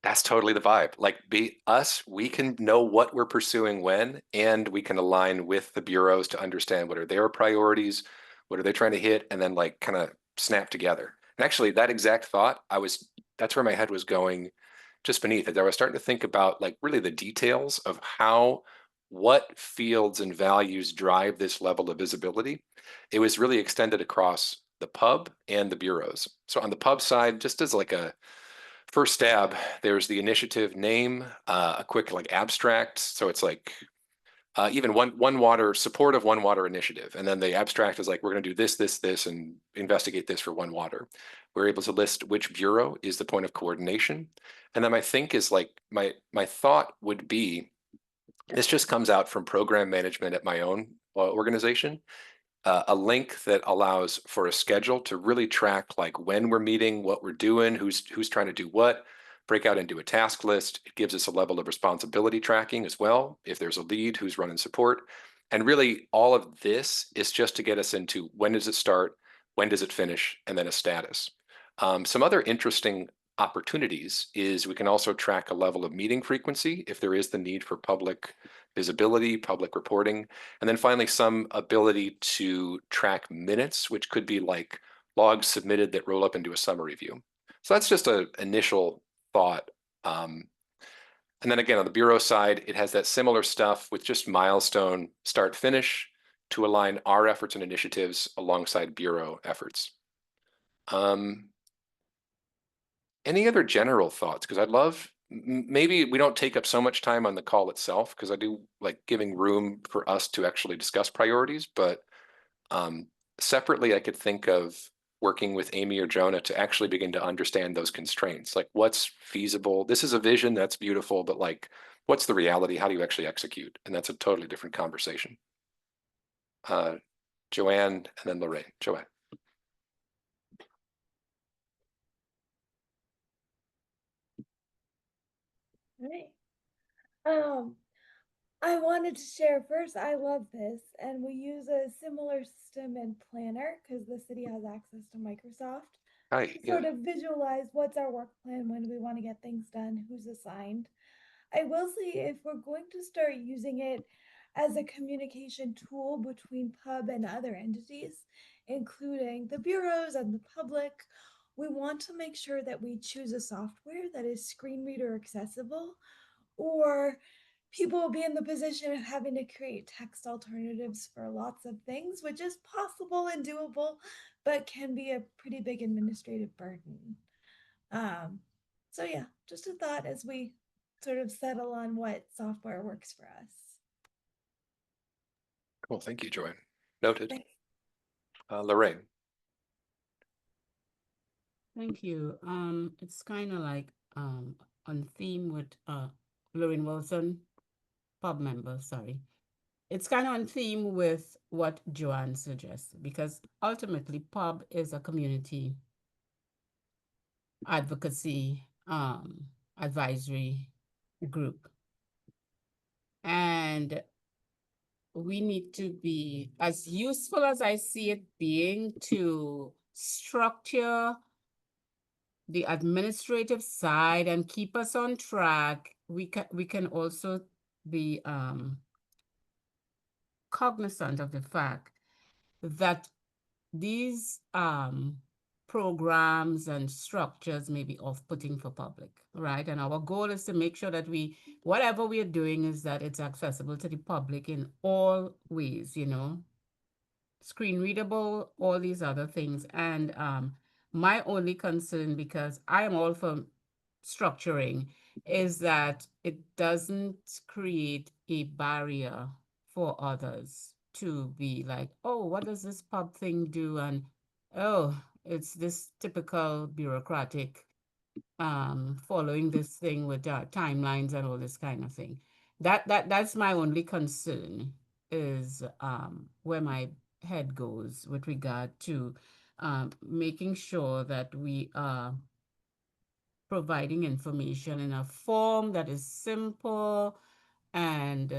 That's totally the vibe. Like we can know what we're pursuing when, and we can align with the bureaus to understand what are their priorities, what are they trying to hit, and then like kind of snap together. And actually that exact thought, that's where my head was going just beneath it. I was starting to think about like really the details of what fields and values drive this level of visibility. It was really extended across the pub and the bureaus. So on the pub side, just as like a first stab, there's the initiative name, a quick like abstract. So it's like even one water, support of One Water initiative. And then the abstract is like, we're going to do this, this, this, and investigate this for One Water. We're able to list which bureau is the point of coordination. And then my think is like, my thought would be, this just comes out from program management at my own organization, a link that allows for a schedule to really track like when we're meeting, what we're doing, who's trying to do what, break out into a task list. It gives us a level of responsibility tracking as well. If there's a lead, who's running support. And really all of this is just to get us into when does it start? when does it finish, and then a status. Some other interesting opportunities is we can also track a level of meeting frequency if there is the need for public visibility, public reporting, and then finally some ability to track minutes, which could be like logs submitted that roll up into a summary view. So that's just an initial thought. And then again, on the Bureau side, it has that similar stuff with just milestone start finish to align our efforts and initiatives alongside Bureau efforts. Any other general thoughts? Because I'd love, maybe we don't take up so much time on the call itself, because I do like giving room for us to actually discuss priorities, but separately, I could think of working with Amy or Jonah to actually begin to understand those constraints. Like what's feasible? This is a vision, that's beautiful, but like, what's the reality? How do you actually execute? And that's a totally different conversation. Joanne and then Lorraine. Joanne. Right. I wanted to share first, I love this, and we use a similar system in Planner because the city has access to Microsoft. Hi. To Yeah. sort of visualize what's our work plan, when do we want to get things done, who's assigned. I will say if we're going to start using it as a communication tool between pub and other entities, including the bureaus and the public, we want to make sure that we choose a software that is screen reader accessible, or people will be in the position of having to create text alternatives for lots of things, which is possible and doable, but can be a pretty big administrative burden. So yeah, just a thought as we sort of settle on what software works for us. Cool. Thank you, Joanne. Noted. Thanks. Lorraine. Thank you. It's kind of like on theme with Lorraine Wilson, pub member, sorry. It's kind of on theme with what Joanne suggests, because ultimately pub is a community advocacy advisory group. And we need to be, as useful as I see it being, to structure the administrative side and keep us on track. We can also be cognizant of the fact that these programs and structures may be off-putting for public, right? And our goal is to make sure that whatever we are doing is that it's accessible to the public in all ways, you know, screen readable, all these other things. And my only concern, because I am all for structuring, is that it doesn't create a barrier for others to be like, oh, what does this pub thing do? And oh, it's this typical bureaucratic following this thing with timelines and all this kind of thing. That's my only concern, is where my head goes with regard to making sure that we are providing information in a form that is simple and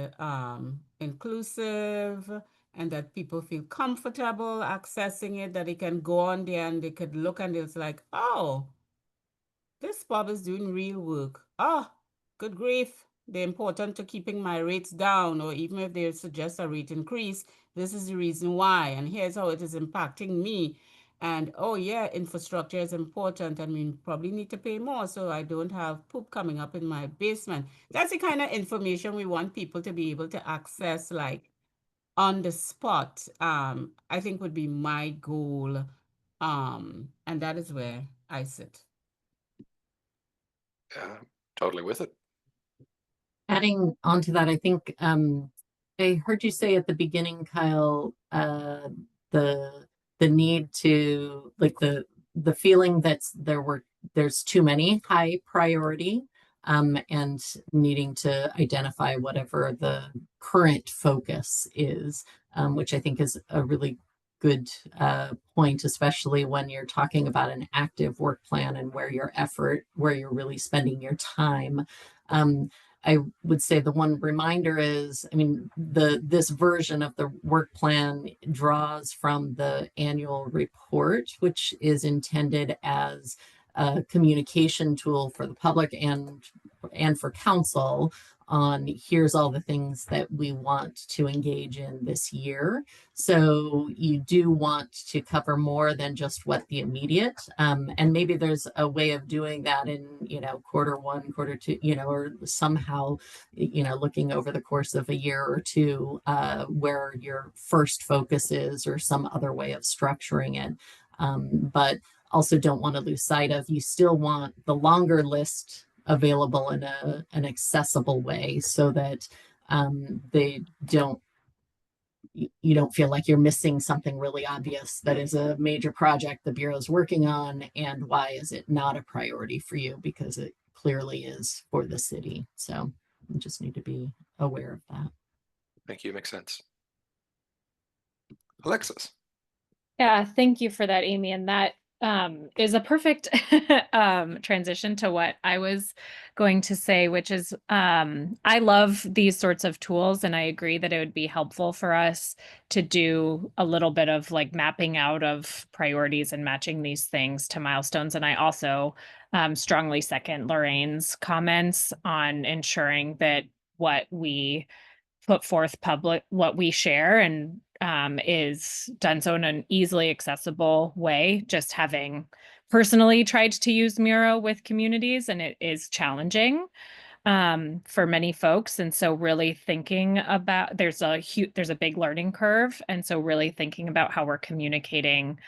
inclusive, and that people feel comfortable accessing it, that they can go on there and they could look and it's like, oh, this pub is doing real work. Oh, good grief. They're important to keeping my rates down, or even if they suggest a rate increase, this is the reason why, and here's how it is impacting me. And oh yeah, infrastructure is important, and we probably need to pay more so I don't have poop coming up in my basement. That's the kind of information we want people to be able to access, like on the spot. I think would be my goal. And that is where I sit. Totally with it. Adding on to that, I think I heard you say at the beginning, Kyle, the need to, like, the feeling that there's too many high priority and needing to identify whatever the current focus is, which I think is a really good point, especially when you're talking about an active work plan and where you're really spending your time. I would say the one reminder is, I mean, this version of the work plan draws from the annual report, which is intended as a communication tool for the public and for council on here's all the things that we want to engage in this year. So you do want to cover more than just what the immediate, and maybe there's a way of doing that in, quarter one, quarter two, or somehow, looking over the course of a year or two, where your first focus is, or some other way of structuring it. But also don't want to lose sight of, you still want the longer list available in an accessible way, so that you don't feel like you're missing something really obvious that is a major project the Bureau is working on, and why is it not a priority for you, because it clearly is for the city. So you just need to be aware of that. Thank you. Makes sense. Alexis. Yeah, thank you for that, Amy. And that is a perfect transition to what I was going to say, which is I love these sorts of tools, and I agree that it would be helpful for us to do a little bit of like mapping out of priorities and matching these things to milestones. And I also strongly second Lorraine's comments on ensuring that what we put forth public, what we share, and is done so in an easily accessible way. Just having personally tried to use Miro with communities, and it is challenging for many folks. And so really thinking about, there's a big learning curve. And so really thinking about how we're communicating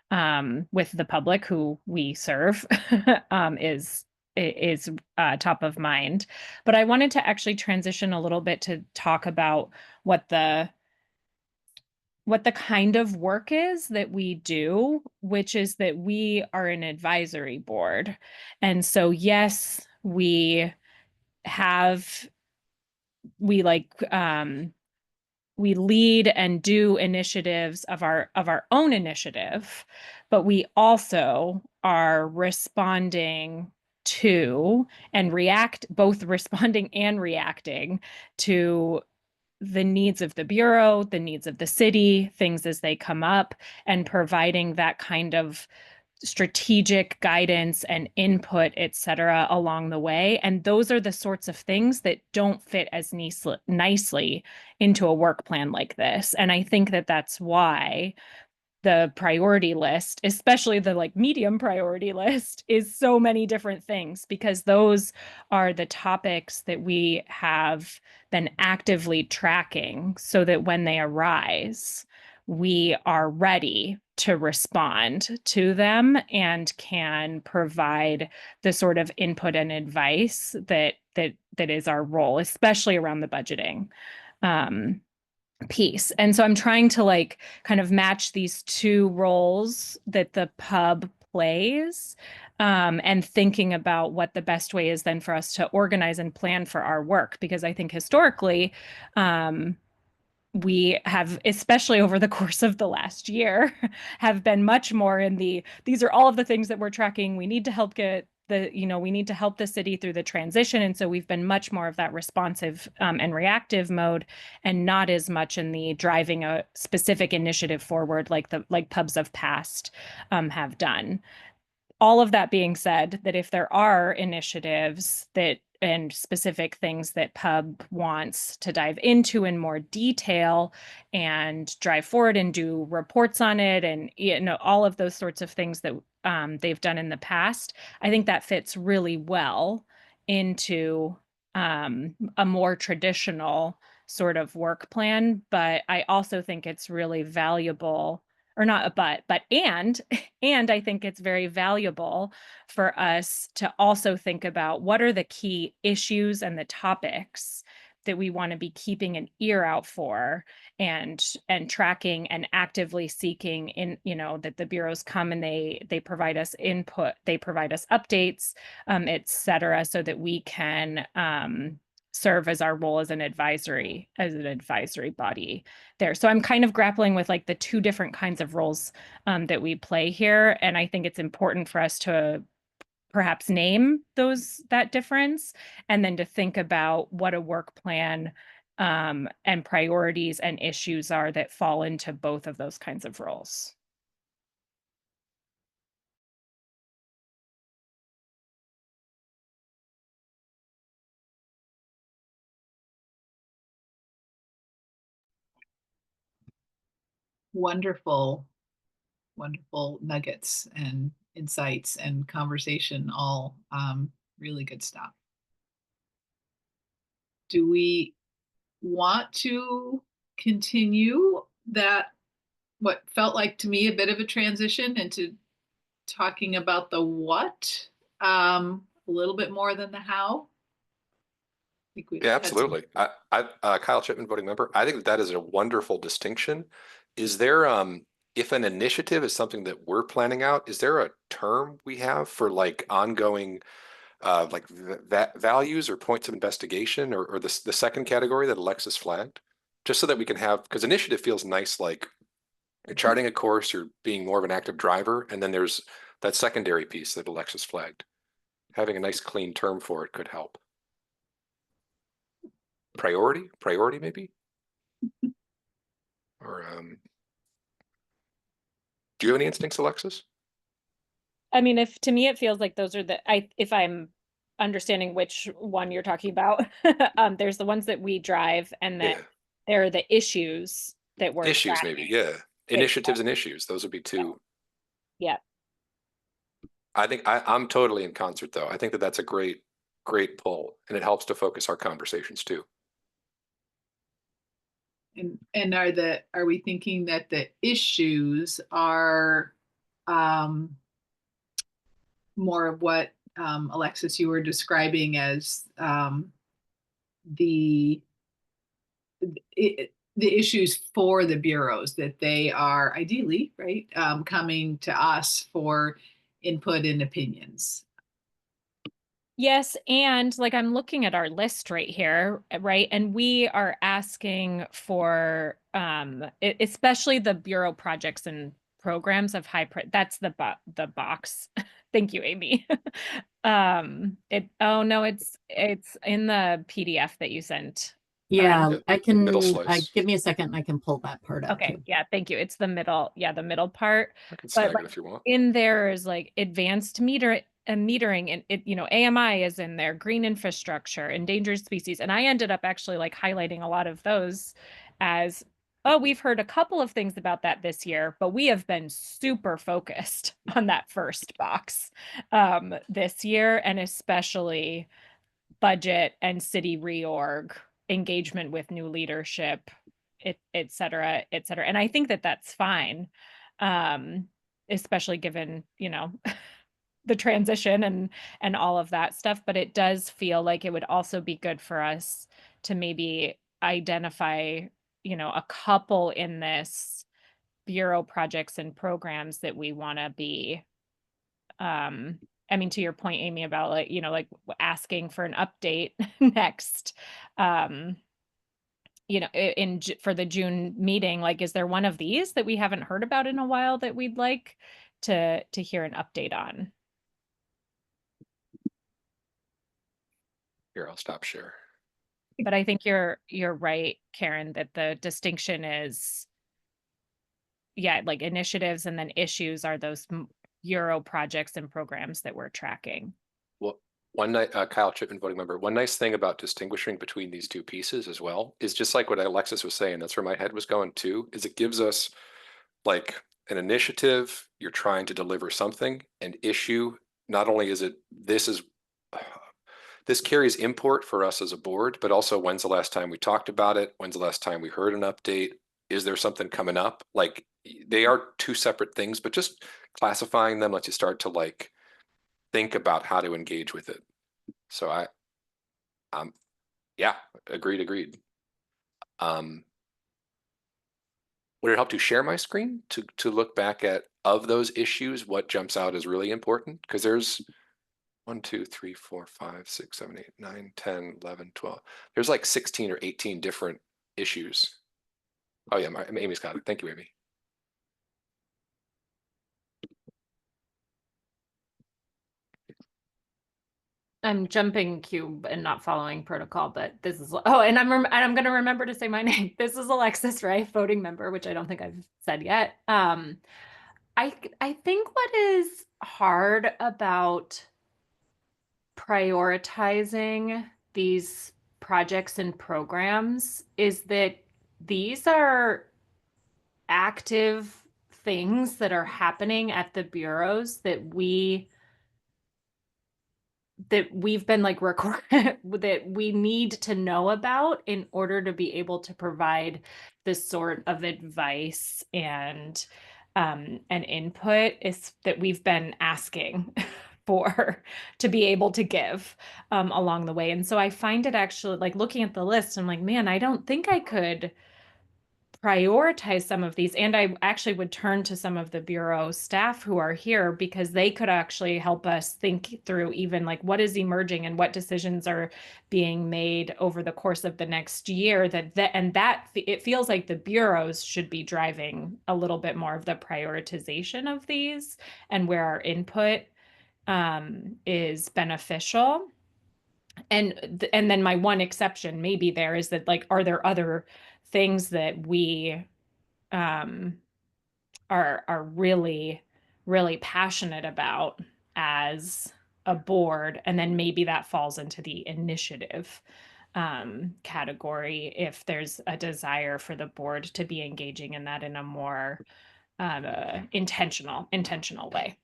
with the public who we serve is top of mind. But I wanted to actually transition a little bit to talk about what the kind of work is that we do, which is that we are an advisory board. And so, yes, we lead and do initiatives of our own initiative, but we also are responding to and both responding and reacting to the needs of the Bureau, the needs of the city, things as they come up, and providing that kind of strategic guidance and input, et cetera, along the way. And those are the sorts of things that don't fit as nicely into a work plan like this. And I think that that's why the priority list, especially the like medium priority list, is so many different things, because those are the topics that we have been actively tracking, so that when they arise, we are ready to respond to them and can provide the sort of input and advice that is our role, especially around the budgeting piece. And so I'm trying to like kind of match these two roles that the pub plays, and thinking about what the best way is then for us to organize and plan for our work. Because I think historically, we have, especially over the course of the last year, have been much more in these are all of the things that we're tracking. We need to help get we need to help the city through the transition. And so we've been much more of that responsive and reactive mode, and not as much in the driving a specific initiative forward like pubs of past have done. All of that being said, that if there are initiatives and specific things that pub wants to dive into in more detail and drive forward and do reports on it, and all of those sorts of things that they've done in the past, I think that fits really well into a more traditional sort of work plan. But I also think it's really valuable, or not a but and I think it's very valuable for us to also think about what are the key issues and the topics that we want to be keeping an ear out for, and tracking and actively seeking in, that the bureaus come and they provide us input, they provide us updates, et cetera, so that we can serve as our role as an advisory body there. So I'm kind of grappling with like the two different kinds of roles that we play here. And I think it's important for us to perhaps name that difference, and then to think about what a work plan and priorities and issues are that fall into both of those kinds of roles. Wonderful, wonderful nuggets and insights and conversation, all really good stuff. Do we want to continue that, what felt like to me a bit of a transition into talking about the what, a little bit more than the how? I think we've Yeah, had some- absolutely. Kyle Chipman, voting member. I think that is a wonderful distinction. Is there, if an initiative is something that we're planning out, is there a term we have for like ongoing, like that values or points of investigation, or the second category that Alexis flagged, just so that we can have, because initiative feels nice, like you're charting a course, you're being more of an active driver, and then there's that secondary piece that Alexis flagged. Having a nice clean term for it could help. Priority maybe? Or do you have any instincts, Alexis? I mean, to me it feels like those are if I'm understanding which one you're talking about, there's the ones that we drive, and then Yeah. there are the issues that we're Issues tracking. maybe, yeah. Initiatives and issues, those would be two. Yeah. I think I'm totally in concert though. I think that that's a great pull, and it helps to focus our conversations too. And are we thinking that the issues are more of what Alexis, you were describing as the issues for the bureaus, that they are ideally, right, coming to us for input and opinions? Yes, and like I'm looking at our list right here, right? And we are asking for especially the bureau projects and programs of that's the box. Thank you, Amy. Oh no, it's in the PDF that you sent. Yeah, Yeah, I can, middle slice. give me a second and I can pull that part out Okay, too. yeah, thank you. It's the middle, the middle part. I can But snag it if you want. in there is like advanced metering, and it, AMI is in there, green infrastructure, endangered species. And I ended up actually like highlighting a lot of those as, oh, we've heard a couple of things about that this year, but we have been super focused on that first box this year, and especially budget and city reorg, engagement with new leadership, et cetera, et cetera. And I think that that's fine, especially given, the transition and all of that stuff. But it does feel like it would also be good for us to maybe identify, a couple in this bureau projects and programs that we want to be, I mean, to your point, Amy, about like asking for an update next, for the June meeting, like, is there one of these that we haven't heard about in a while that we'd like to hear an update on? Here, I'll stop share. But I think you're right, Karen, that the distinction is, like initiatives, and then issues are those bureau projects and programs that we're tracking. Well, one night, Kyle Chipman, voting member, one nice thing about distinguishing between these two pieces as well is just like what Alexis was saying, that's where my head was going too, is it gives us like an initiative, you're trying to deliver something, an issue, not only is it, this carries import for us as a board, but also when's the last time we talked about it? When's the last time we heard an update? Is there something coming up? Like, they are two separate things, but just classifying them lets you start to like think about how to engage with it. So yeah, agreed. Would it help to share my screen to look back at, of those issues, what jumps out as really important? Because there's 1, 2, 3, 4, 5, 6, 7, 8, 9, 10, 11, 12. There's like 16 or 18 different issues. Oh yeah, Amy's got it. Thank you, Amy. I'm jumping cube and not following protocol, but this is, oh, and I'm going to remember to say my name. This is Alexis Ray, voting member, which I don't think I've said yet. I think what is hard about prioritizing these projects and programs is that these are active things that are happening at the bureaus that we've been like that we need to know about in order to be able to provide this sort of advice and input is that we've been asking for to be able to give along the way. And so I find it actually, like, looking at the list, I'm like, man, I don't think I could prioritize some of these. And I actually would turn to some of the bureau staff who are here, because they could actually help us think through even like what is emerging and what decisions are being made over the course of the next year, that it feels like the bureaus should be driving a little bit more of the prioritization of these and where our input is beneficial. And then my one exception maybe there is that, like, are there other things that we are really, really passionate about as a board? And then maybe that falls into the initiative category if there's a desire for the board to be engaging in that in a more intentional way.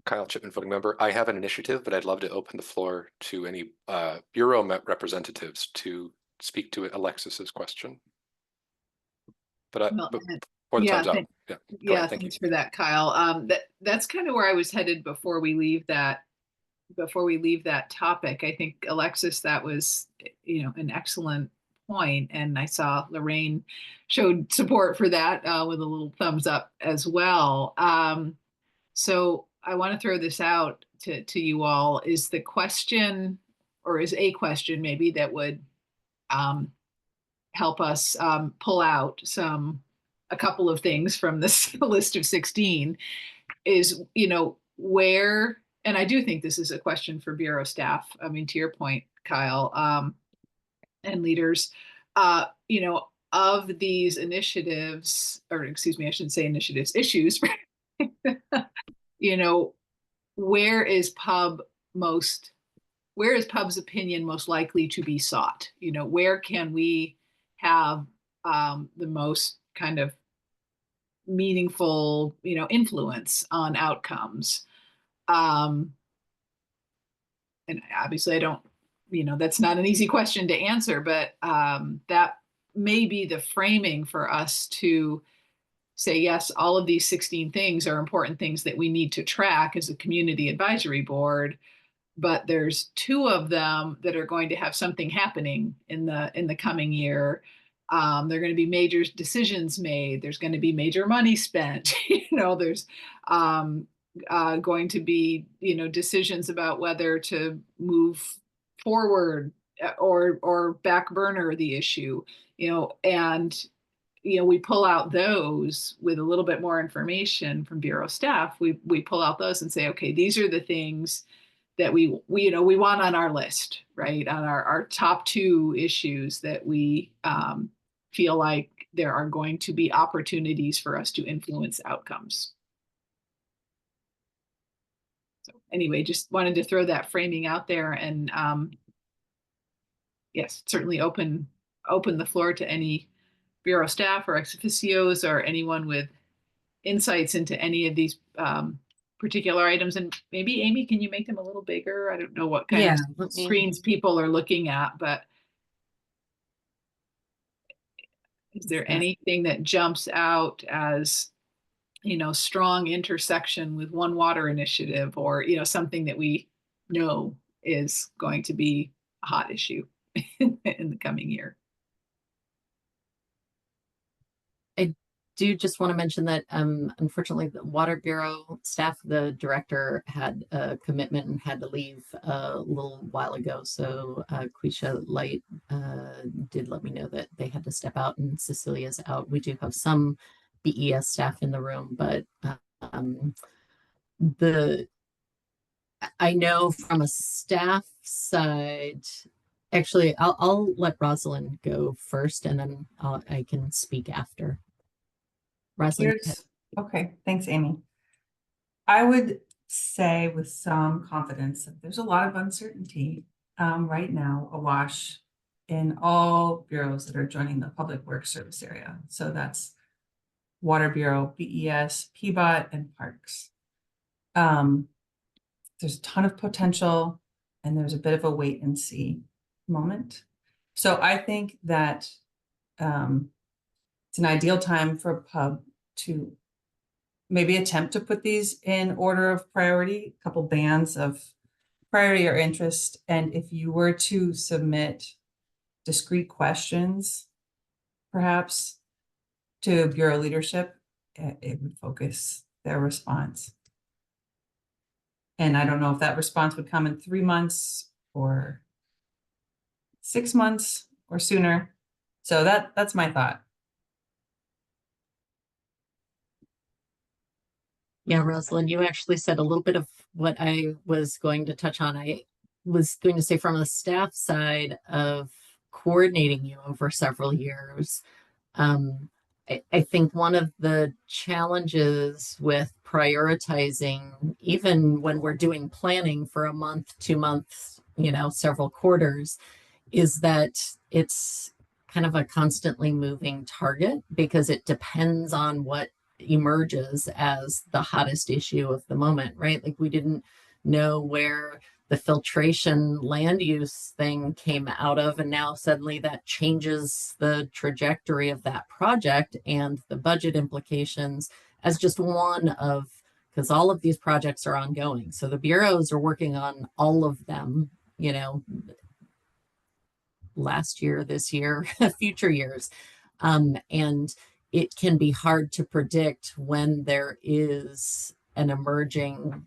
Kyle Chipman, voting member. I have an initiative, but I'd love to open the floor to any bureau representatives to speak to Alexis's question. But Well, before the time's up. Yeah, thanks for that, Kyle. That's kind of where I was headed before we leave that topic. I think, Alexis, that was, an excellent point, and I saw Lorraine showed support for that with a little thumbs up as well. So I want to throw this out to you all. Is the question, or is a question maybe, that would help us pull out a couple of things from this list of 16 is, where, and I do think this is a question for bureau staff. I mean, to your point, Kyle, and leaders, of these initiatives, or excuse me, I shouldn't say initiatives, issues, where is Pub's opinion most likely to be sought? Where can we have the most kind of meaningful, influence on outcomes? And obviously I don't, that's not an easy question to answer, but that may be the framing for us to say, yes, all of these 16 things are important things that we need to track as a community advisory board, but there's 2 of them that are going to have something happening in the coming year. There are going to be major decisions made. There's going to be major money spent. There's going to be, decisions about whether to move forward or back burner the issue, and we pull out those with a little bit more information from bureau staff. We pull out those and say, okay, these are the things that we want on our list, right? On our top 2 issues that we feel like there are going to be opportunities for us to influence outcomes. So anyway, just wanted to throw that framing out there, and yes, certainly open the floor to any bureau staff or ex officios or anyone with insights into any of these particular items. And maybe, Amy, can you make them a little bigger? I don't know what kind of screens people are looking at, but is there anything that jumps out as, strong intersection with One Water initiative, or, something that we know is going to be a hot issue in the coming year? Do just want to mention that unfortunately the Water Bureau staff, the director had a commitment and had to leave a little while ago. So Quisha Light did let me know that they had to step out, and Cecilia's out. We do have some BES staff in the room, but Um, the I know from a staff side, actually, I'll let Rosalind go first, and then I can speak after. Rosalind, go ahead. Okay, thanks, Amy. I would say with some confidence that there's a lot of uncertainty right now awash in all bureaus that are joining the Public Works Service area. So that's Water Bureau, BES, PBOT, and Parks. There's a ton of potential, and there's a bit of a wait and see moment. So I think that it's an ideal time for Pub to maybe attempt to put these in order of priority, a couple bands of priority or interest. And if you were to submit discrete questions, perhaps to Bureau leadership, it would focus their response. And I don't know if that response would come in 3 months or 6 months or sooner. So that's my thought. Yeah, Rosalind, you actually said a little bit of what I was going to touch on. I was going to say from the staff side of coordinating you over several years, I think one of the challenges with prioritizing, even when we're doing planning for a month, 2 months, several quarters, is that it's kind of a constantly moving target because it depends on what emerges as the hottest issue of the moment, right? Like we didn't know where the filtration land use thing came out of, and now suddenly that changes the trajectory of that project and the budget implications as just one of, because all of these projects are ongoing. So the bureaus are working on all of them, last year, this year, future years. And it can be hard to predict when there is an emerging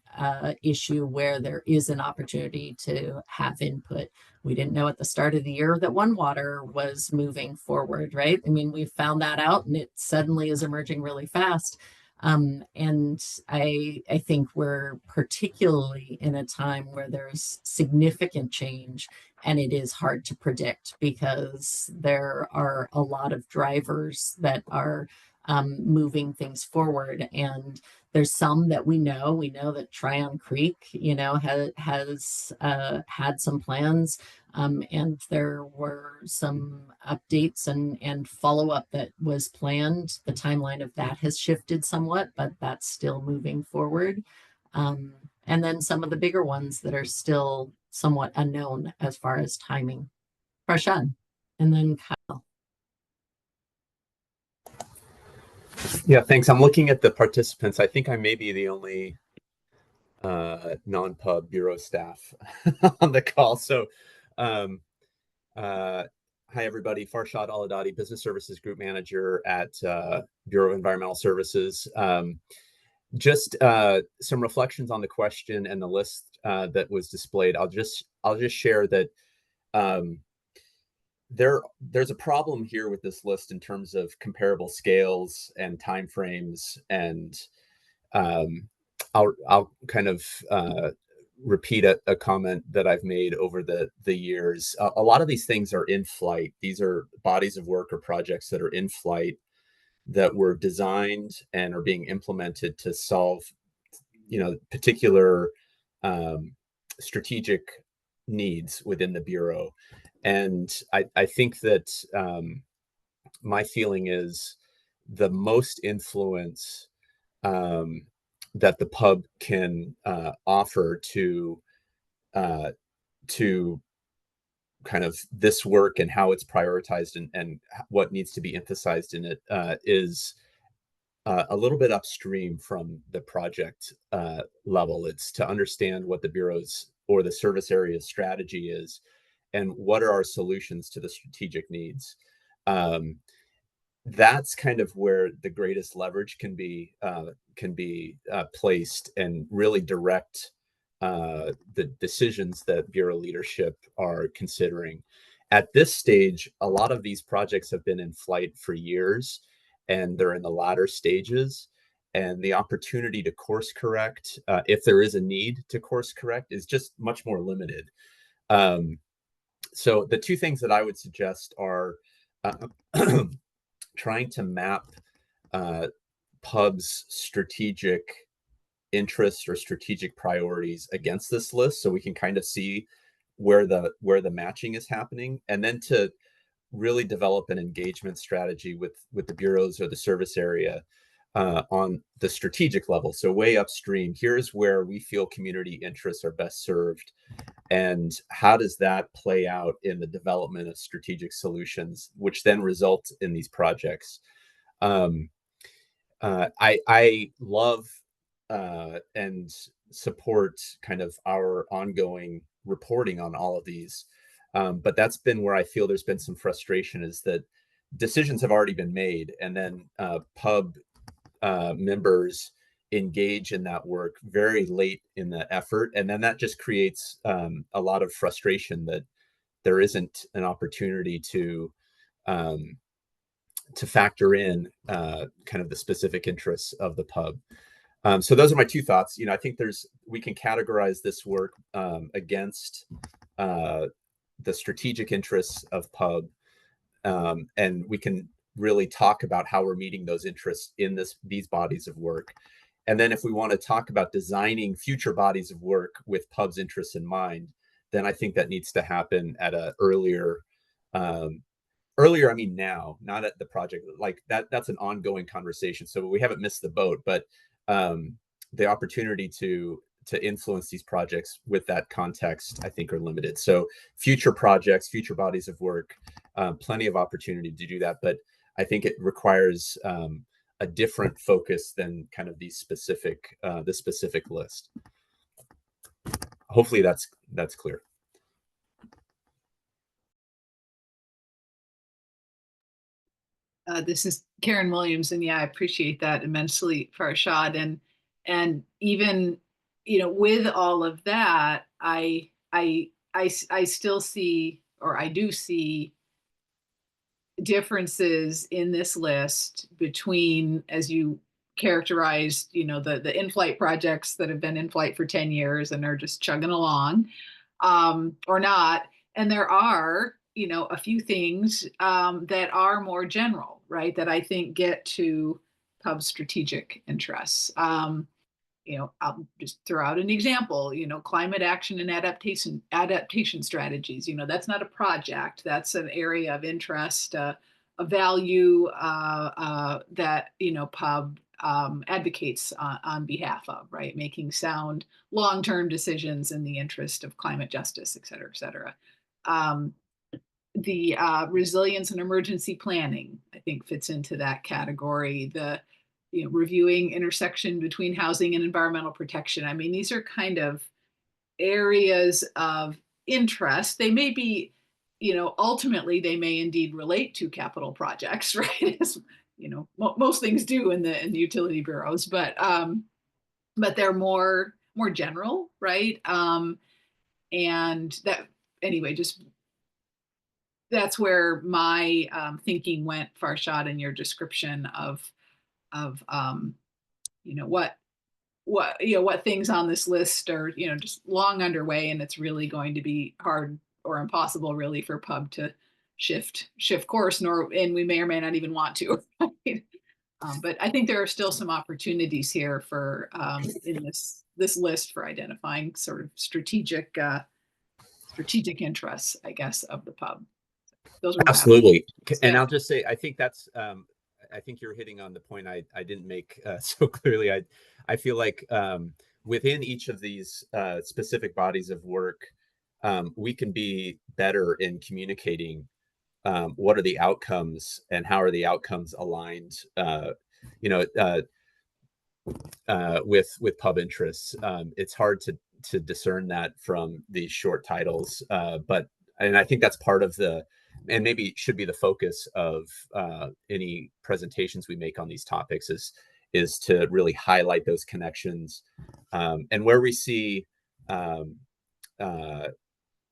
issue where there is an opportunity to have input. We didn't know at the start of the year that OneWater was moving forward, right? I mean, we found that out and it suddenly is emerging really fast. And I think we're particularly in a time where there's significant change and it is hard to predict because there are a lot of drivers that are moving things forward. And there's some that we know that Tryon Creek, has had some plans. And there were some updates and follow-up that was planned. The timeline of that has shifted somewhat, but that's still moving forward. And then some of the bigger ones that are still somewhat unknown as far as timing. Farshad, and then Kyle. Yeah, thanks. I'm looking at the participants. I think I may be the only non-pub bureau staff on the call. So hi, everybody. Farshad Aladati, Business Services Group Manager at Bureau of Environmental Services. Just some reflections on the question and the list that was displayed. I'll just share that there's a problem here with this list in terms of comparable scales and timeframes, and I'll kind of repeat a comment that I've made over the years. A lot of these things are in flight. These are bodies of work or projects that are in flight that were designed and are being implemented to solve, particular strategic needs within the Bureau. And I think that my feeling is the most influence that the pub can offer to kind of this work and how it's prioritized and what needs to be emphasized in it is a little bit upstream from the project level. It's to understand what the Bureau's or the service area's strategy is and what are our solutions to the strategic needs. That's kind of where the greatest leverage can be placed and really direct the decisions that Bureau leadership are considering. At this stage, a lot of these projects have been in flight for years, and they're in the latter stages. and the opportunity to course correct, if there is a need to course correct, is just much more limited. So the two things that I would suggest are trying to map pub's strategic interests or strategic priorities against this list, so we can kind of see where the matching is happening, and then to really develop an engagement strategy with the bureaus or the service area on the strategic level. So way upstream, here's where we feel community interests are best served, and how does that play out in the development of strategic solutions, which then result in these projects. I love and support kind of our ongoing reporting on all of these. But that's been where I feel there's been some frustration, is that decisions have already been made, and then pub members engage in that work very late in the effort. And then that just creates a lot of frustration that there isn't an opportunity to factor in kind of the specific interests of the pub. So those are my two thoughts. I think we can categorize this work against the strategic interests of pub, and we can really talk about how we're meeting those interests in these bodies of work. And then if we want to talk about designing future bodies of work with pub's interests in mind, then I think that needs to happen at a earlier, I mean now, not at the project. Like that's an ongoing conversation. So we haven't missed the boat, but the opportunity to influence these projects with that context, I think, are limited. So future projects, future bodies of work, plenty of opportunity to do that. But I think it requires a different focus than kind of this specific list. Hopefully that's clear. This is Karen Williams, and yeah, I appreciate that immensely, Farshad. And even, with all of that, I still see, or I do see, differences in this list between, as you characterized, the in-flight projects that have been in flight for 10 years and are just chugging along, or not. And there are, a few things that are more general, right, that I think get to pub strategic interests. I'll just throw out an example, climate action and adaptation strategies. That's not a project, that's an area of interest, a value that, pub advocates on behalf of, right? Making sound long-term decisions in the interest of climate justice, et cetera, et cetera. The resilience and emergency planning, I think, fits into that category. The reviewing intersection between housing and environmental protection. I mean, these are kind of areas of interest. They may be, ultimately they may indeed relate to capital projects, right? As most things do in the utility bureaus, but they're more general, right? And that, anyway, just that's where my thinking went, Farshad, in your description of what things on this list are just long underway, and it's really going to be hard or impossible really for pub to shift course, and we may or may not even want to. Right? But I think there are still some opportunities here for in this list for identifying sort of strategic interests, I guess, of the pub. Those are absolutely. And I'll just say, I think that's I think you're hitting on the point I didn't make so clearly. I feel like within each of these specific bodies of work, we can be better in communicating what are the outcomes and how are the outcomes aligned, with pub interests. It's hard to discern that from these short titles, and I think that's part of and maybe should be the focus of any presentations we make on these topics, is to really highlight those connections, and where we see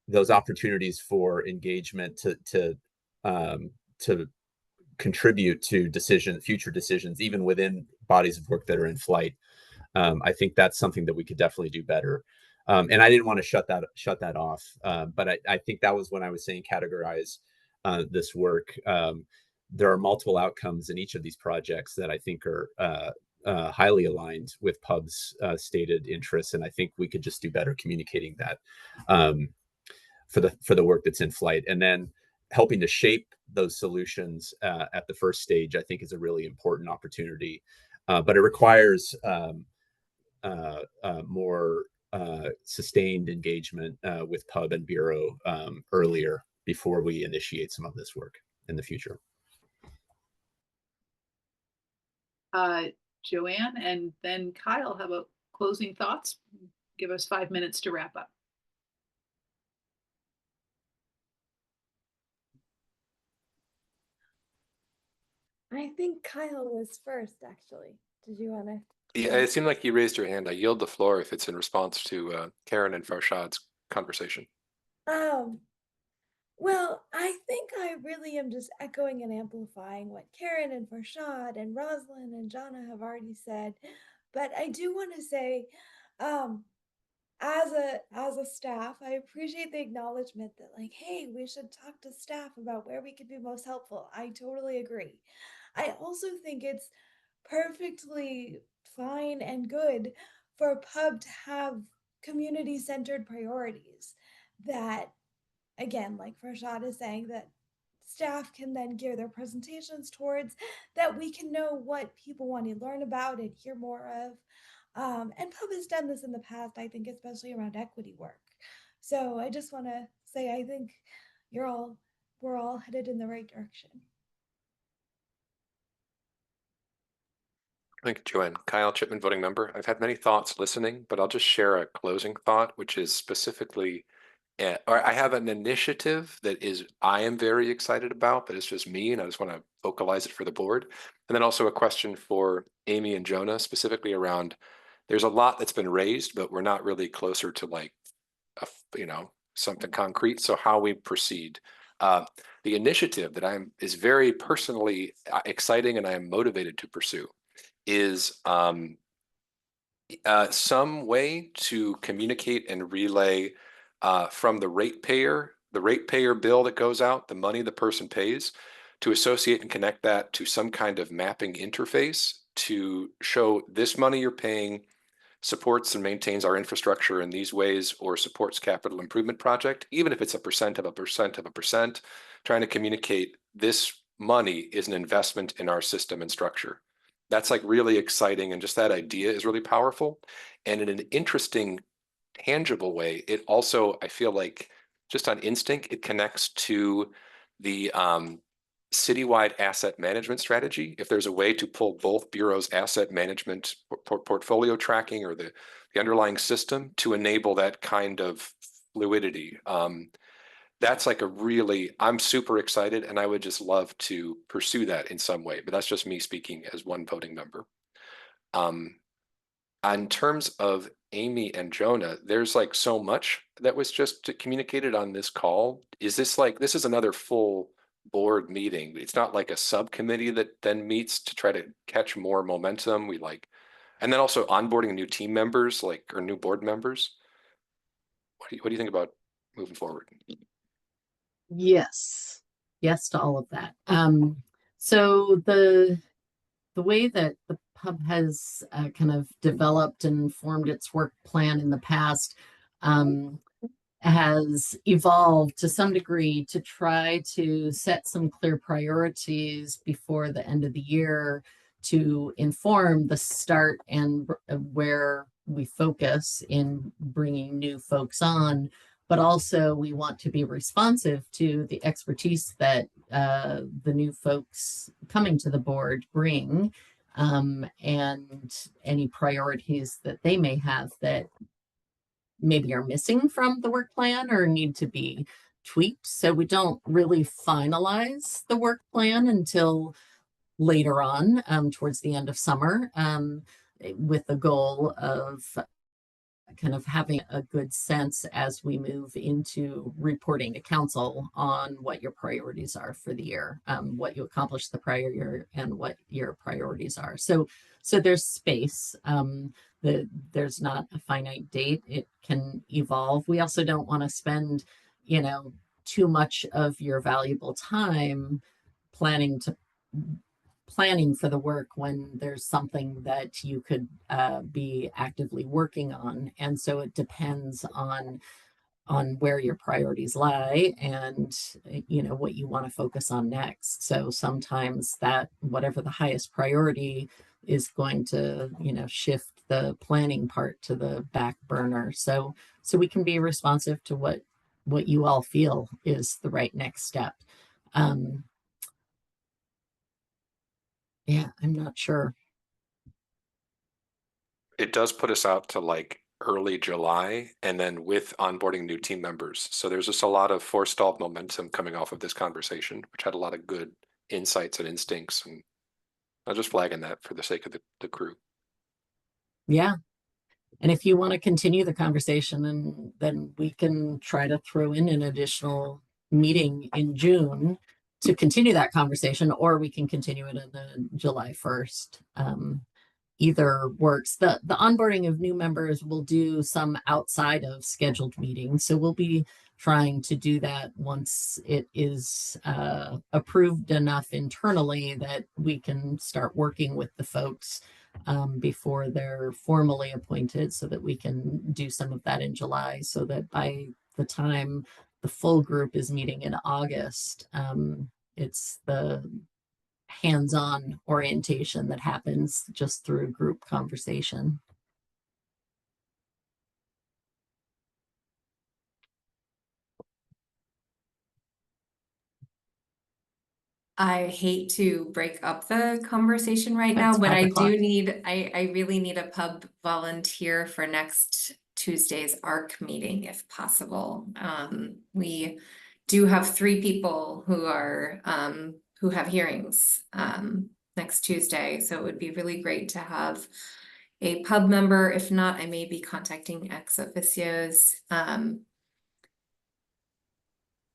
those opportunities for engagement to contribute to future decisions, even within bodies of work that are in flight. I think that's something that we could definitely do better. And I didn't want to shut that off, but I think that was when I was saying categorize this work. There are multiple outcomes in each of these projects that I think are highly aligned with PUB's stated interests, and I think we could just do better communicating that for the work that's in flight, and then helping to shape those solutions at the first stage. I think is a really important opportunity, but it requires more sustained engagement with PUB and Bureau earlier before we initiate some of this work in the future. Joanne, and then Kyle, how about closing thoughts? Give us 5 minutes to wrap up. I think Kyle was first, actually. Did you want to? Yeah, it seemed like you raised your hand. I yield the floor if it's in response to Karen and Farshad's conversation. Well, I think I really am just echoing and amplifying what Karen and Farshad and Rosalind and Jana have already said. But I do want to say, as a staff, I appreciate the acknowledgement that, like, hey, we should talk to staff about where we could be most helpful. I totally agree. I also think it's perfectly fine and good for PUB to have community-centered priorities that, again, like Farshad is saying, that staff can then gear their presentations towards, that we can know what people want to learn about and hear more of. And PUB has done this in the past, I think, especially around equity work. So I just want to say, I think we're all headed in the right direction. Thank you, Joanne. Kyle Chipman, voting member. I've had many thoughts listening, but I'll just share a closing thought, which is specifically, or I have an initiative that I am very excited about, but it's just me, and I just want to vocalize it for the board. And then also a question for Amy and Jonah, specifically around, there's a lot that's been raised, but we're not really closer to like, something concrete. So how we proceed. The initiative that is very personally exciting and I am motivated to pursue is some way to communicate and relay from the ratepayer bill that goes out, the money the person pays, to associate and connect that to some kind of mapping interface to show this money you're paying supports and maintains our infrastructure in these ways, or supports capital improvement project, even if it's a percent of a percent of a percent, trying to communicate this money is an investment in our system and structure. That's like really exciting, and just that idea is really powerful. And in an interesting, tangible way, it also, I feel like, just on instinct, it connects to the citywide asset management strategy. If there's a way to pull both bureaus' asset management portfolio tracking or the underlying system to enable that kind of fluidity, that's like I'm super excited, and I would just love to pursue that in some way, but that's just me speaking as one voting member. In terms of Amy and Jonah, there's like so much that was just communicated on this call. Is this this is another full board meeting? It's not like a subcommittee that then meets to try to catch more momentum. And then also onboarding new team members, or new board members. What do you think about moving forward? Yes to all of that. So the way that the PUB has kind of developed and formed its work plan in the past has evolved to some degree to try to set some clear priorities before the end of the year to inform the start and where we focus in bringing new folks on. But also we want to be responsive to the expertise that the new folks coming to the board bring, and any priorities that they may have that maybe are missing from the work plan or need to be tweaked. So we don't really finalize the work plan until later on, towards the end of summer, with the goal of kind of having a good sense as we move into reporting to council on what your priorities are for the year, what you accomplished the prior year and what your priorities are. So there's space. There's not a finite date. It can evolve. We also don't want to spend, too much of your valuable time planning for the work when there's something that you could be actively working on. And so it depends on where your priorities lie and what you want to focus on next. So sometimes that whatever the highest priority is going to shift the planning part to the back burner. So we can be responsive to what you all feel is the right next step. Yeah, I'm not sure. It does put us out to like early July, and then with onboarding new team members. So there's just a lot of forestalled momentum coming off of this conversation, which had a lot of good insights and instincts. And I'm just flagging that for the sake of the crew. Yeah. And if you want to continue the conversation, and then we can try to throw in an additional meeting in June to continue that conversation, or we can continue it on the July 1st. Either works. The onboarding of new members will do some outside of scheduled meetings. So we'll be trying to do that once it is approved enough internally that we can start working with the folks before they're formally appointed, so that we can do some of that in July, so that by the time the full group is meeting in August, it's the hands-on orientation that happens just through group conversation. I hate to break up the conversation right now, It's but 5 I o'clock. do need, I really need a pub volunteer for next Tuesday's ARC meeting if possible. We do have 3 people who are, who have hearings, next Tuesday. So it would be really great to have a pub member. If not, I may be contacting ex officios.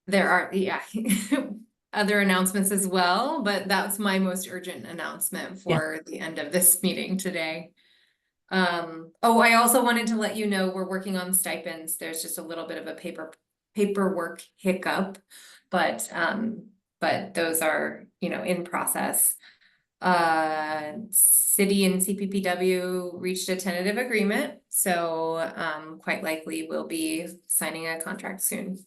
There are, yeah. Other announcements as well, but that's my most urgent announcement for the end of this meeting today. Oh, I also wanted to let you know we're working on stipends. There's just a little bit of a paperwork hiccup, but those are, in process. City and CPPW reached a tentative agreement, so quite likely we'll be signing a contract soon.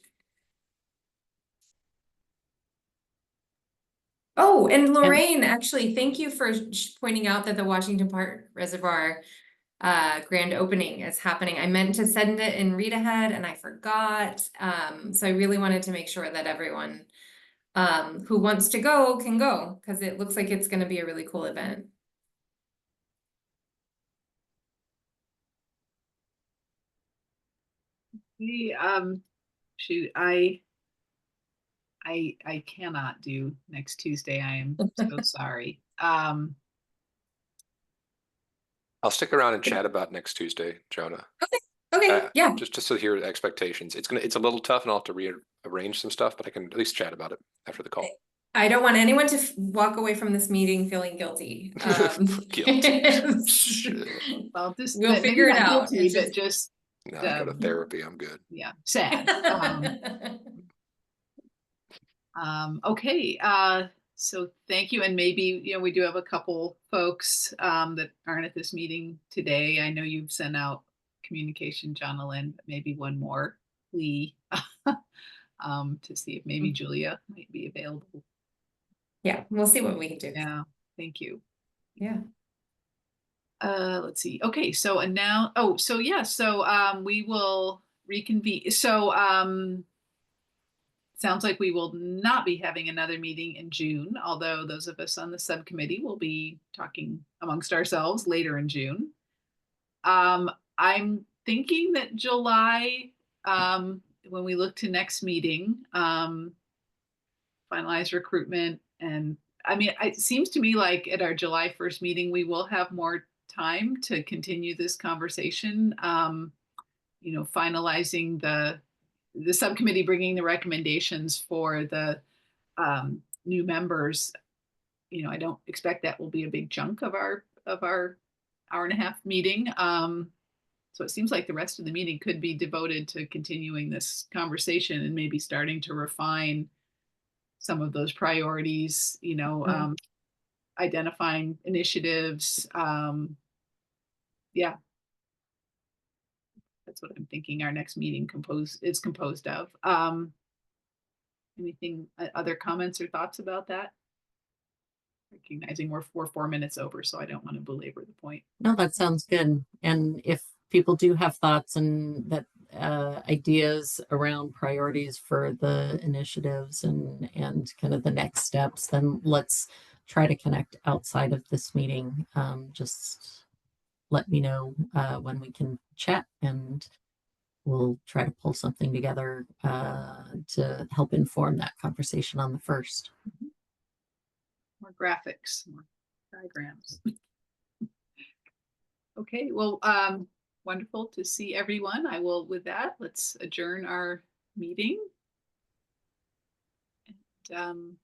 Oh, and Lorraine, actually, thank you for pointing out that the Washington Park Reservoir grand opening is happening. I meant to send it in read ahead and I forgot. So I really wanted to make sure that everyone who wants to go can go, because it looks like it's going to be a really cool event. Shoot, I cannot do next Tuesday. I am so sorry. I'll stick around and chat about next Tuesday, Jonah. Okay, yeah. Just to hear expectations. It's a little tough, and I'll have to rearrange some stuff, but I can at least chat about it after the call. I don't want anyone to walk away from this meeting feeling guilty. Guilty. Well, just we'll figure it out. Guilty, but just no, I go to therapy. I'm good. Yeah, sad. Okay. So thank you. And maybe, we do have a couple folks that aren't at this meeting today. I know you've sent out communication, Jonalyn, but maybe one more plea to see if maybe Julia might be available. Yeah, we'll see what we can do. Yeah, thank you. Yeah. Let's see. Okay, so now, we will reconvene. So sounds like we will not be having another meeting in June, although those of us on the subcommittee will be talking amongst ourselves later in June. I'm thinking that July, when we look to next meeting, finalize recruitment. And I mean, it seems to me like at our July 1st meeting, we will have more time to continue this conversation. finalizing the subcommittee, bringing the recommendations for the new members. I don't expect that will be a big chunk of our hour and a half meeting. So it seems like the rest of the meeting could be devoted to continuing this conversation and maybe starting to refine some of those priorities, identifying initiatives. Yeah. That's what I'm thinking our next meeting is composed of. Anything, other comments or thoughts about that? Recognizing we're 4 minutes over, so I don't want to belabor the point. No, that sounds good. And if people do have thoughts and that ideas around priorities for the initiatives and kind of the next steps, then let's try to connect outside of this meeting. Just let me know when we can chat, and we'll try to pull something together to help inform that conversation on the 1st. More graphics, more diagrams. Okay, well, wonderful to see everyone. With that, let's adjourn our meeting. And